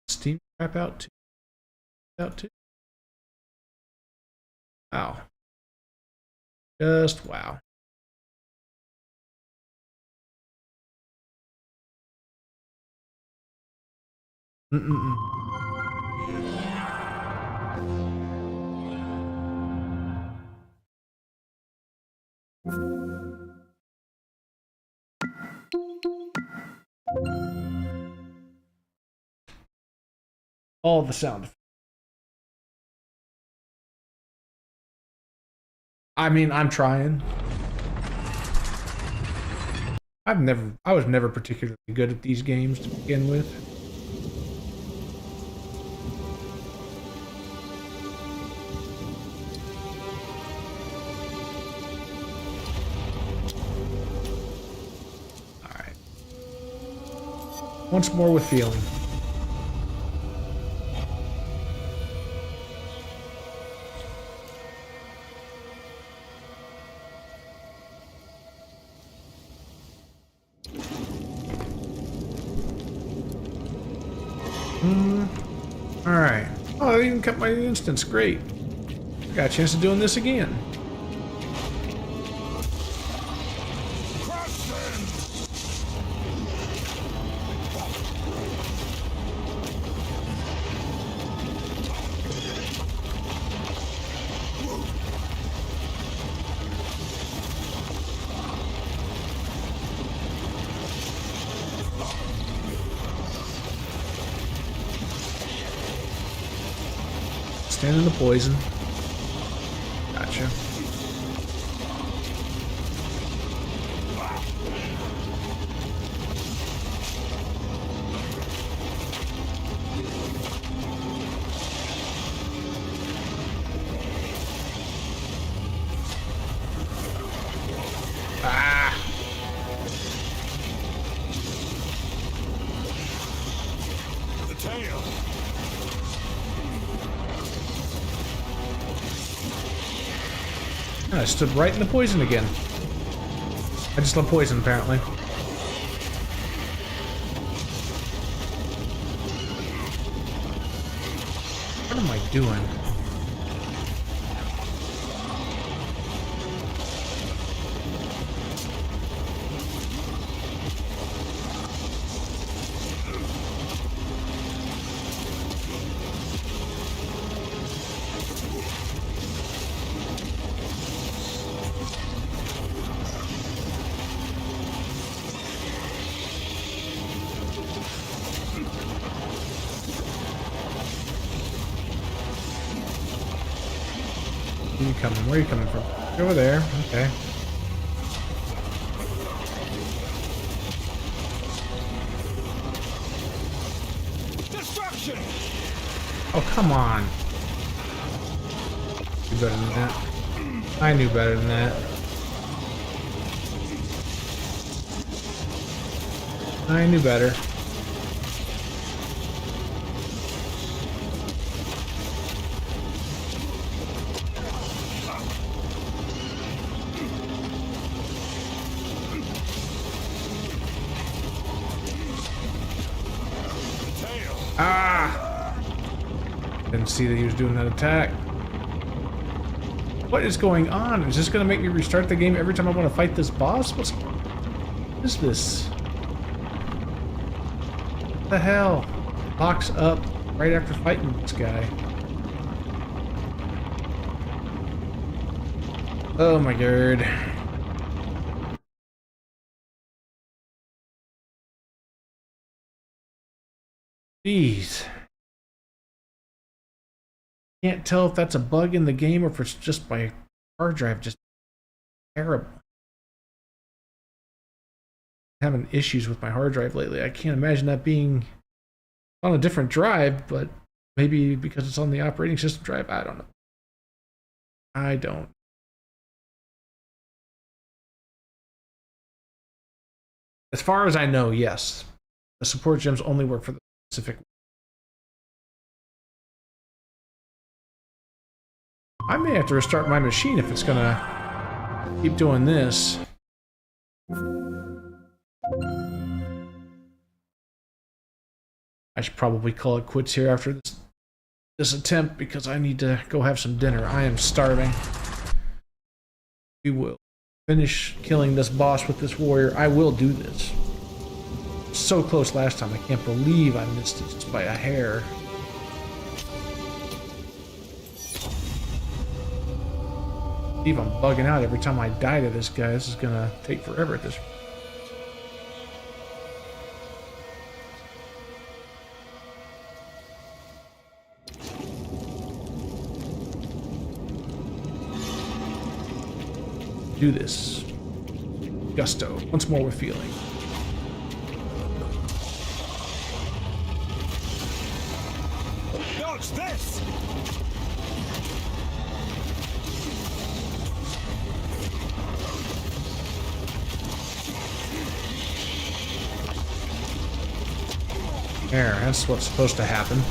Steam crap out too. Wow. Just wow. All the sound effects. I mean, I'm trying. I was never particularly good at these games to begin with. All right. Once more with feeling. Alright. Oh, I even cut my instance. Great. Got a chance of doing this again. Stand in the poison. Gotcha. Ah! The tail. I stood right in the poison again. I just love poison, apparently. What am I doing? Where are you coming? Where are you coming from? You're over there. Okay. Destruction! Oh, come on. You better than that. I knew better than that. I knew better. Ah! Didn't see that he was doing that attack. What is going on? Is this going to make me restart the game every time I want to fight this boss? What is this? What the hell? It locks up right after fighting this guy. Oh my god. Jeez. Can't tell if that's a bug in the game or if it's just my hard drive just terrible. Having issues with my hard drive lately. I can't imagine that being on a different drive, but maybe because it's on the operating system drive. I don't know. I don't. As far as I know, yes. The support gems only work for the specific. I may have to restart my machine if it's gonna keep doing this. I should probably call it quits here after this attempt because I need to go have some dinner. I am starving. We will finish killing this boss with this warrior. I will do this. So close last time. I can't believe I missed it just by a hair. Steve, I'm bugging out every time I die to this guy. This is gonna take forever at this point. Do this. Gusto. Once more with feeling. Dodge this! There, that's what's supposed to happen.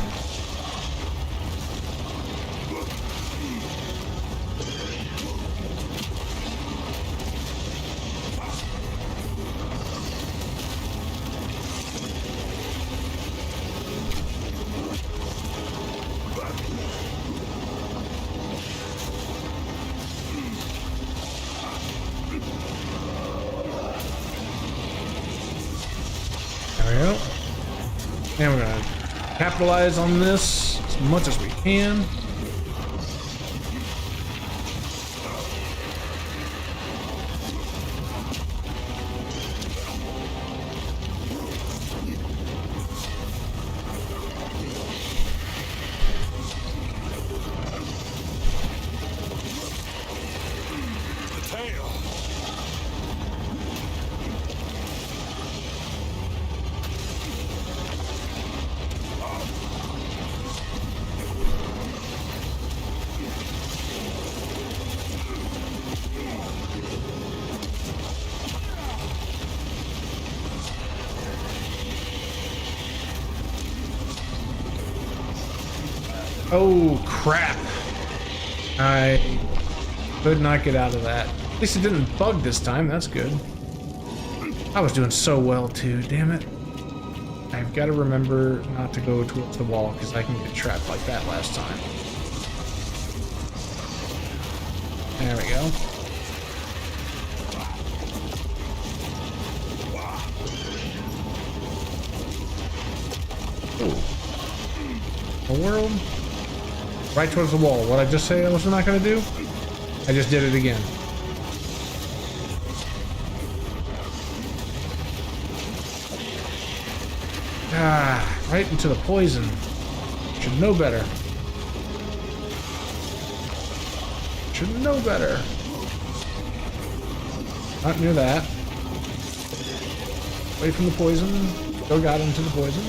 There we go. And we're gonna capitalize on this as much as we can. The tail! Oh, crap. I could not get out of that. At least it didn't bug this time. That's good. I was doing so well, too. Damn it. I've got to remember not to go towards the wall, because I can get trapped like that last time. There we go. Ooh. The world? Right towards the wall. What I just say I was not going to do? I just did it again. Ah, right into the poison. Should know better. Should know better. Not near that. Away from the poison. Still got into the poison.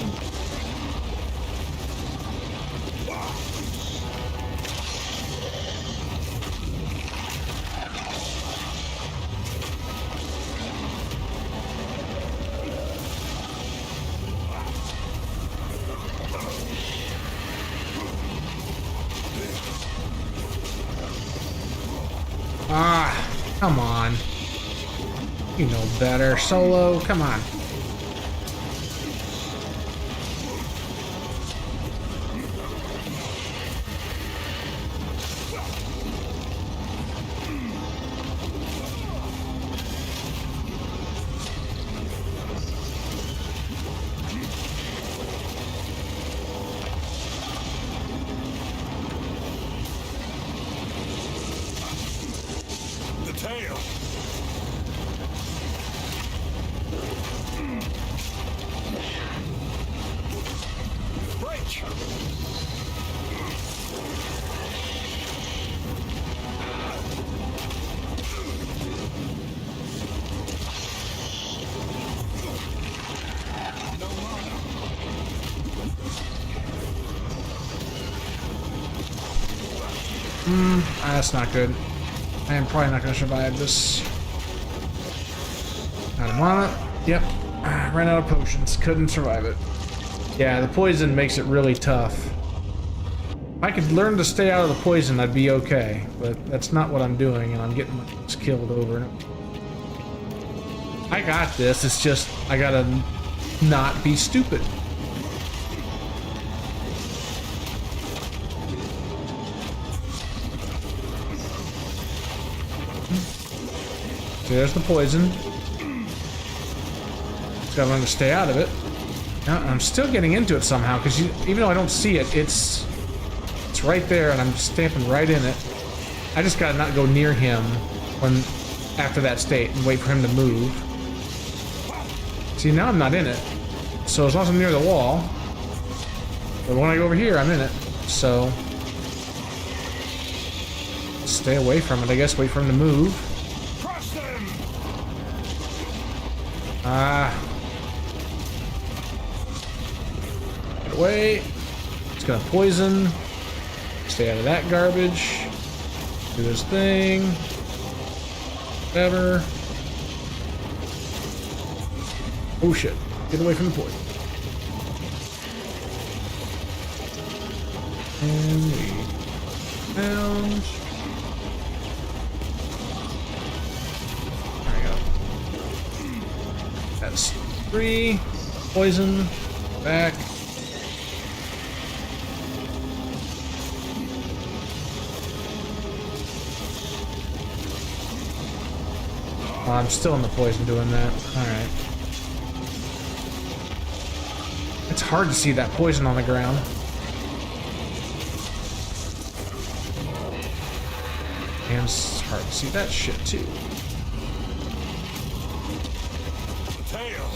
Ah, come on. You know better. Solo, come on. The tail! Break! No mana. That's not good. I am probably not going to survive this. Out of mana. Yep. Ran out of potions. Couldn't survive it. Yeah, the poison makes it really tough. If I could learn to stay out of the poison, I'd be okay. But that's not what I'm doing, and I'm getting myself killed over and over. I got this. It's just, I gotta not be stupid. So there's the poison. Just gotta learn to stay out of it. Now, I'm still getting into it somehow, because even though I don't see it, it's right there, and I'm stamping right in it. I just gotta not go near him after that state and wait for him to move. See, now I'm not in it. So as long as I'm near the wall, but when I go over here, I'm in it. So stay away from it, I guess. Wait for him to move. Get away. It's gonna poison. Stay out of that garbage. Do this thing. Whatever. Oh shit. Get away from the poison. And we found. There we go. That's 3. Poison. Back. Oh, I'm still in the poison doing that. Alright. It's hard to see that poison on the ground. And it's hard to see that shit too. Tail.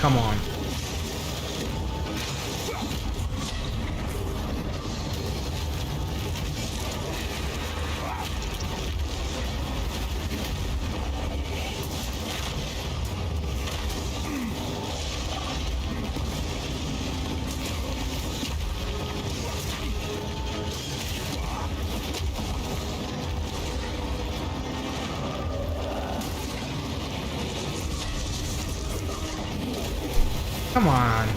Come on. Come on.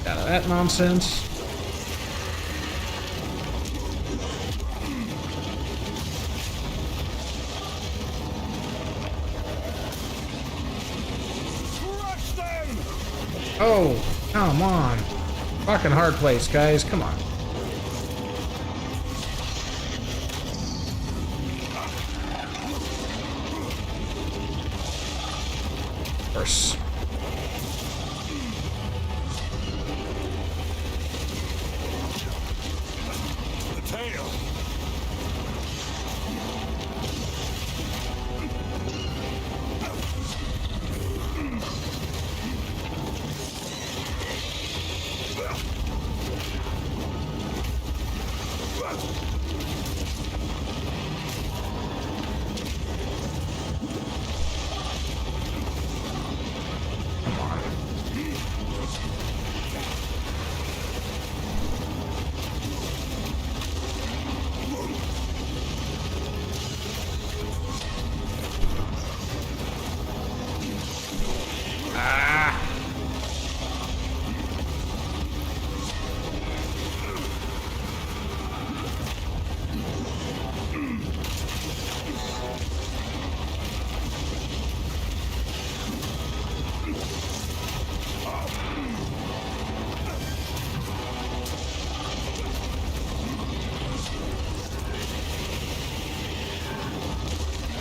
Out of that nonsense. Oh, come on. Fucking hard place, guys. Come on. Of course. The tail.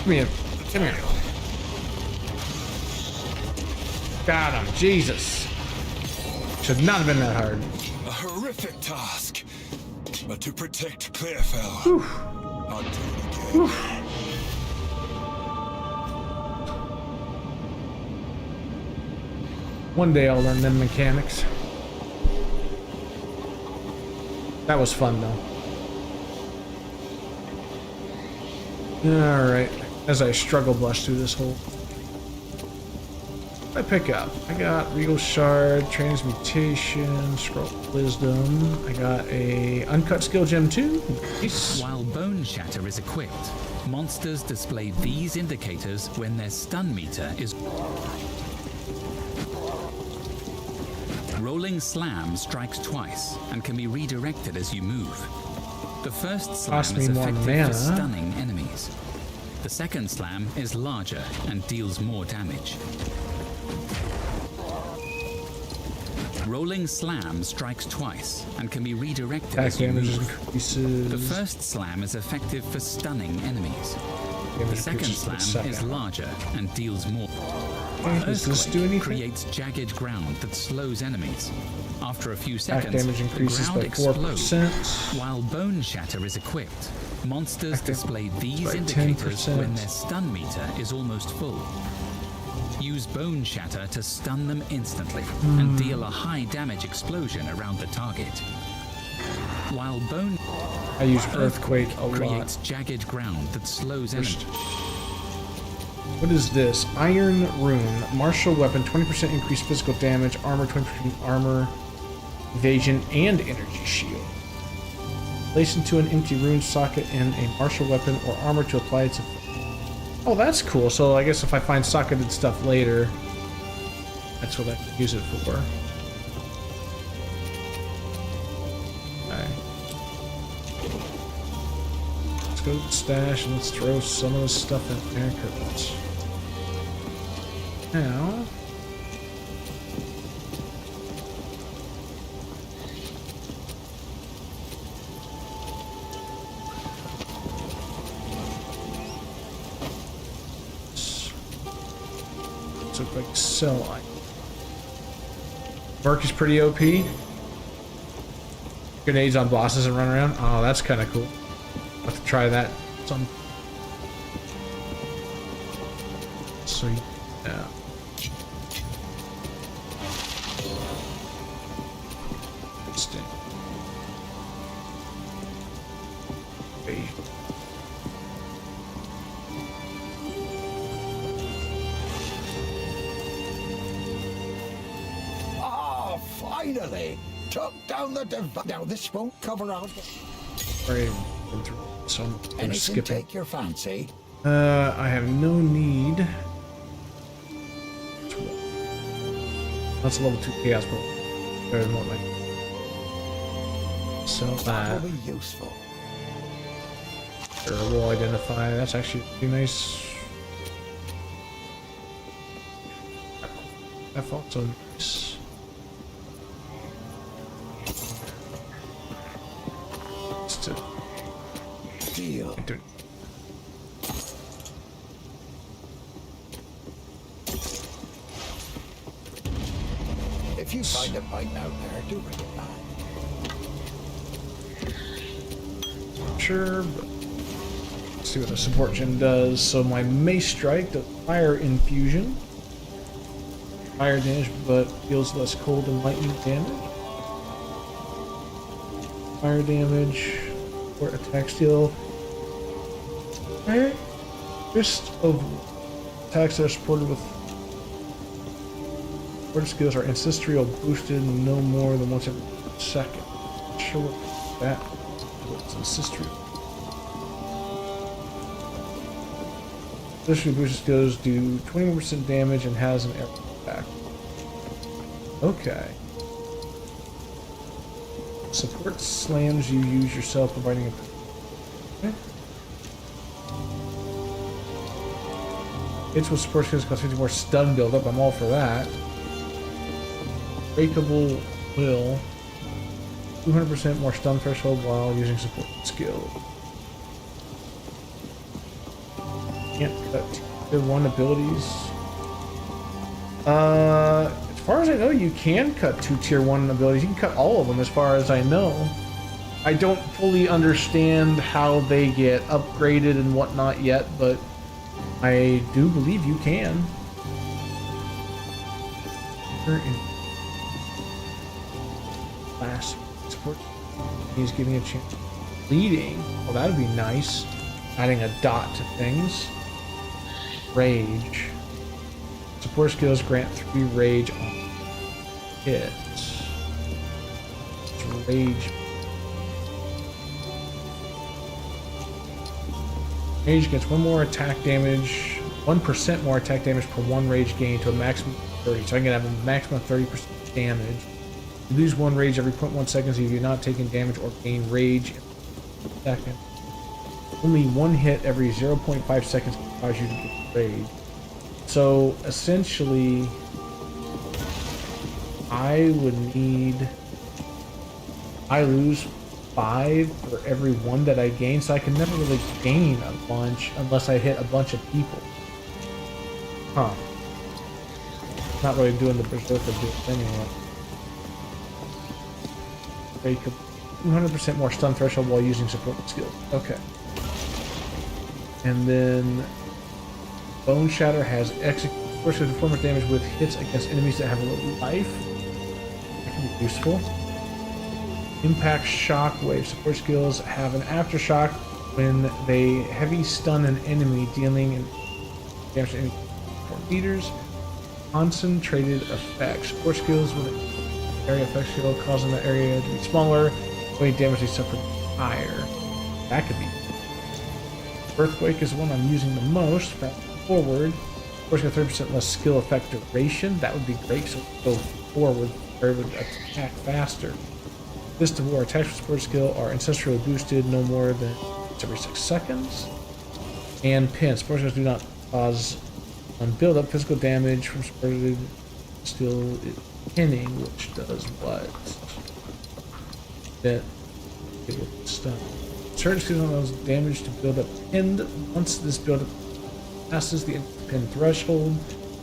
Come here. Come here. Got him. Jesus. Should not have been that hard. A horrific task. But to protect Clearfell, I'd do it again. One day I'll learn them mechanics. That was fun though. Alright, as I struggle blush through this whole... What did I pick up? I got Regal Shard, Transmutation, Scroll of Wisdom. I got a Uncut Skill Gem too. Nice. While Bone Shatter is equipped, monsters display these indicators when their stun meter is... Rolling Slam strikes twice and can be redirected as you move. The first slam Cost me is more effective mana. for stunning enemies. The second slam is larger and deals more damage. Rolling Slam strikes twice and can be redirected Attack as you damage move. increases. The first slam is effective for stunning enemies. Damage The second increases slam with second. is larger and deals more. Does this do Earthquake anything? creates jagged ground that slows enemies. After a few Attack seconds, damage the increases ground by explodes. 4%. While Bone Shatter is equipped, monsters Attack display these by indicators 10%. when their stun meter is almost full. Use Bone Shatter to stun them instantly and deal a high damage explosion around the target. While Bone I use Earthquake a lot. creates jagged ground that slows enemies. What is this? Iron Rune. Martial weapon, 20% increased physical damage, armor, 20% armor, evasion, and energy shield. Place into an empty rune socket in a martial weapon or armor to apply its effect. Oh, that's cool. So I guess if I find socketed stuff later, that's what I can use it for. Okay. Let's go to the stash and let's throw some of this stuff in there, because now let's look like sell item. Merc is pretty OP. Grenades on bosses and run around. Oh, that's kind of cool. I'll have to try that. Some. So yeah. Interesting. Wait. Ah, finally! Took down the divide. Now this won't cover out. Already been through, so I'm gonna Anything skip it. take your fancy? I have no need. That's a level 2 chaos, but very more like. So That will be useful. We'll identify. That's actually pretty nice. That's also nice. Just to Deal. do. If you find a bite out there, do bring it back. Sure, but let's see what the support gem does. So my Mace Strike does fire infusion. Fire damage, but deals less cold and lightning damage. Fire damage, or attack steal. Alright. Just of attacks that are supported with supported skills are ancestral boosted no more than once every second. Not sure what that is. Ancestral. Ancestral boosted skills do 21% damage and has an arrow attack. Okay. Support slams you use yourself, providing a. Okay. Hits with support skills cost 50 more stun buildup. I'm all for that. Breakable will. 200% more stun threshold while using support skill. Can't cut tier 1 abilities. As far as I know, you can cut 2 tier 1 abilities. You can cut all of them as far as I know. I don't fully understand how they get upgraded and whatnot yet, but I do believe you can. Class support. He's getting a chance. Leading. Well, that'd be nice. Adding a dot to things. Rage. Support skills grant 3 rage on hits. It's rage. Rage gets 1 more attack damage, 1% more attack damage per 1 rage gain to a maximum of 30. So I can have a maximum of 30% damage. You lose 1 rage every 0.1 seconds if you're not taking damage or gain rage in a second. Only 1 hit every 0.5 seconds can cause you to get rage. So essentially, I lose 5 for every 1 that I gain, so I can never really gain a bunch unless I hit a bunch of people. Huh. Not really doing the berserker bit anyway. They could 200% more stun threshold while using support skills. Okay. And then Bone Shatter has execute force performance damage with hits against enemies that have a little life. That can be useful. Impact Shockwave. Support skills have an aftershock when they heavy stun an enemy, dealing damage to any 4 meters. Concentrated effects. Support skills with an area effect skill causing the area to be smaller, weight damage they suffer higher. That could be. Earthquake is the one I'm using the most. Fast forward. Of course, got 30% less skill effect duration. That would be great. So go forward, or it would attack faster. Fist of War attacks with support skill are ancestrally boosted no more than every 6 seconds. And pin. Support skills do not cause build up physical damage from supported skill pinning, which does what? That it will stun. Certain skills allows damage to build up pinned. Once this build up passes the pin threshold,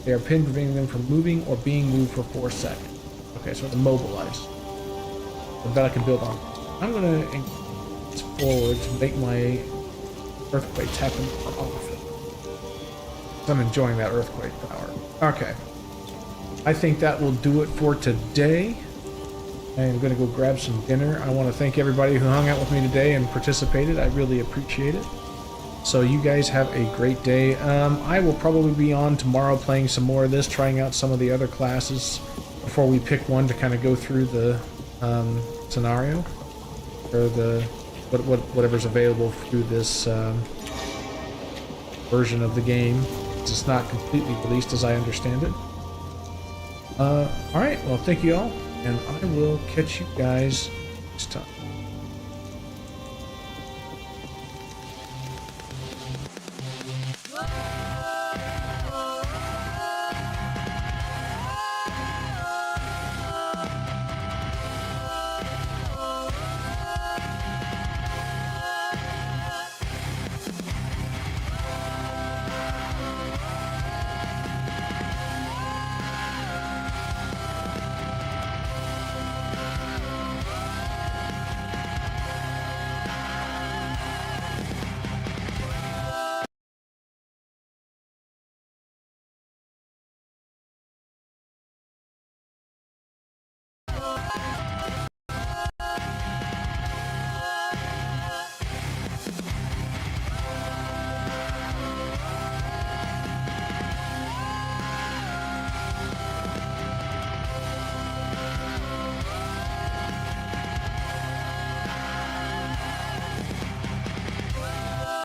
they are pinned, preventing them from moving or being moved for 4 seconds. Okay, so immobilized. I bet I can build on. I'm gonna increase forward to make my earthquakes happen more often. I'm enjoying that earthquake power. Okay. I think that will do it for today. I am going to go grab some dinner. I want to thank everybody who hung out with me today and participated. I really appreciate it. So you guys have a great day. I will probably be on tomorrow playing some more of this, trying out some of the other classes before we pick one to kind of go through the scenario or the whatever's available through this version of the game. It's not completely released as I understand it. Alright, well thank you all, and I will catch you guys next time.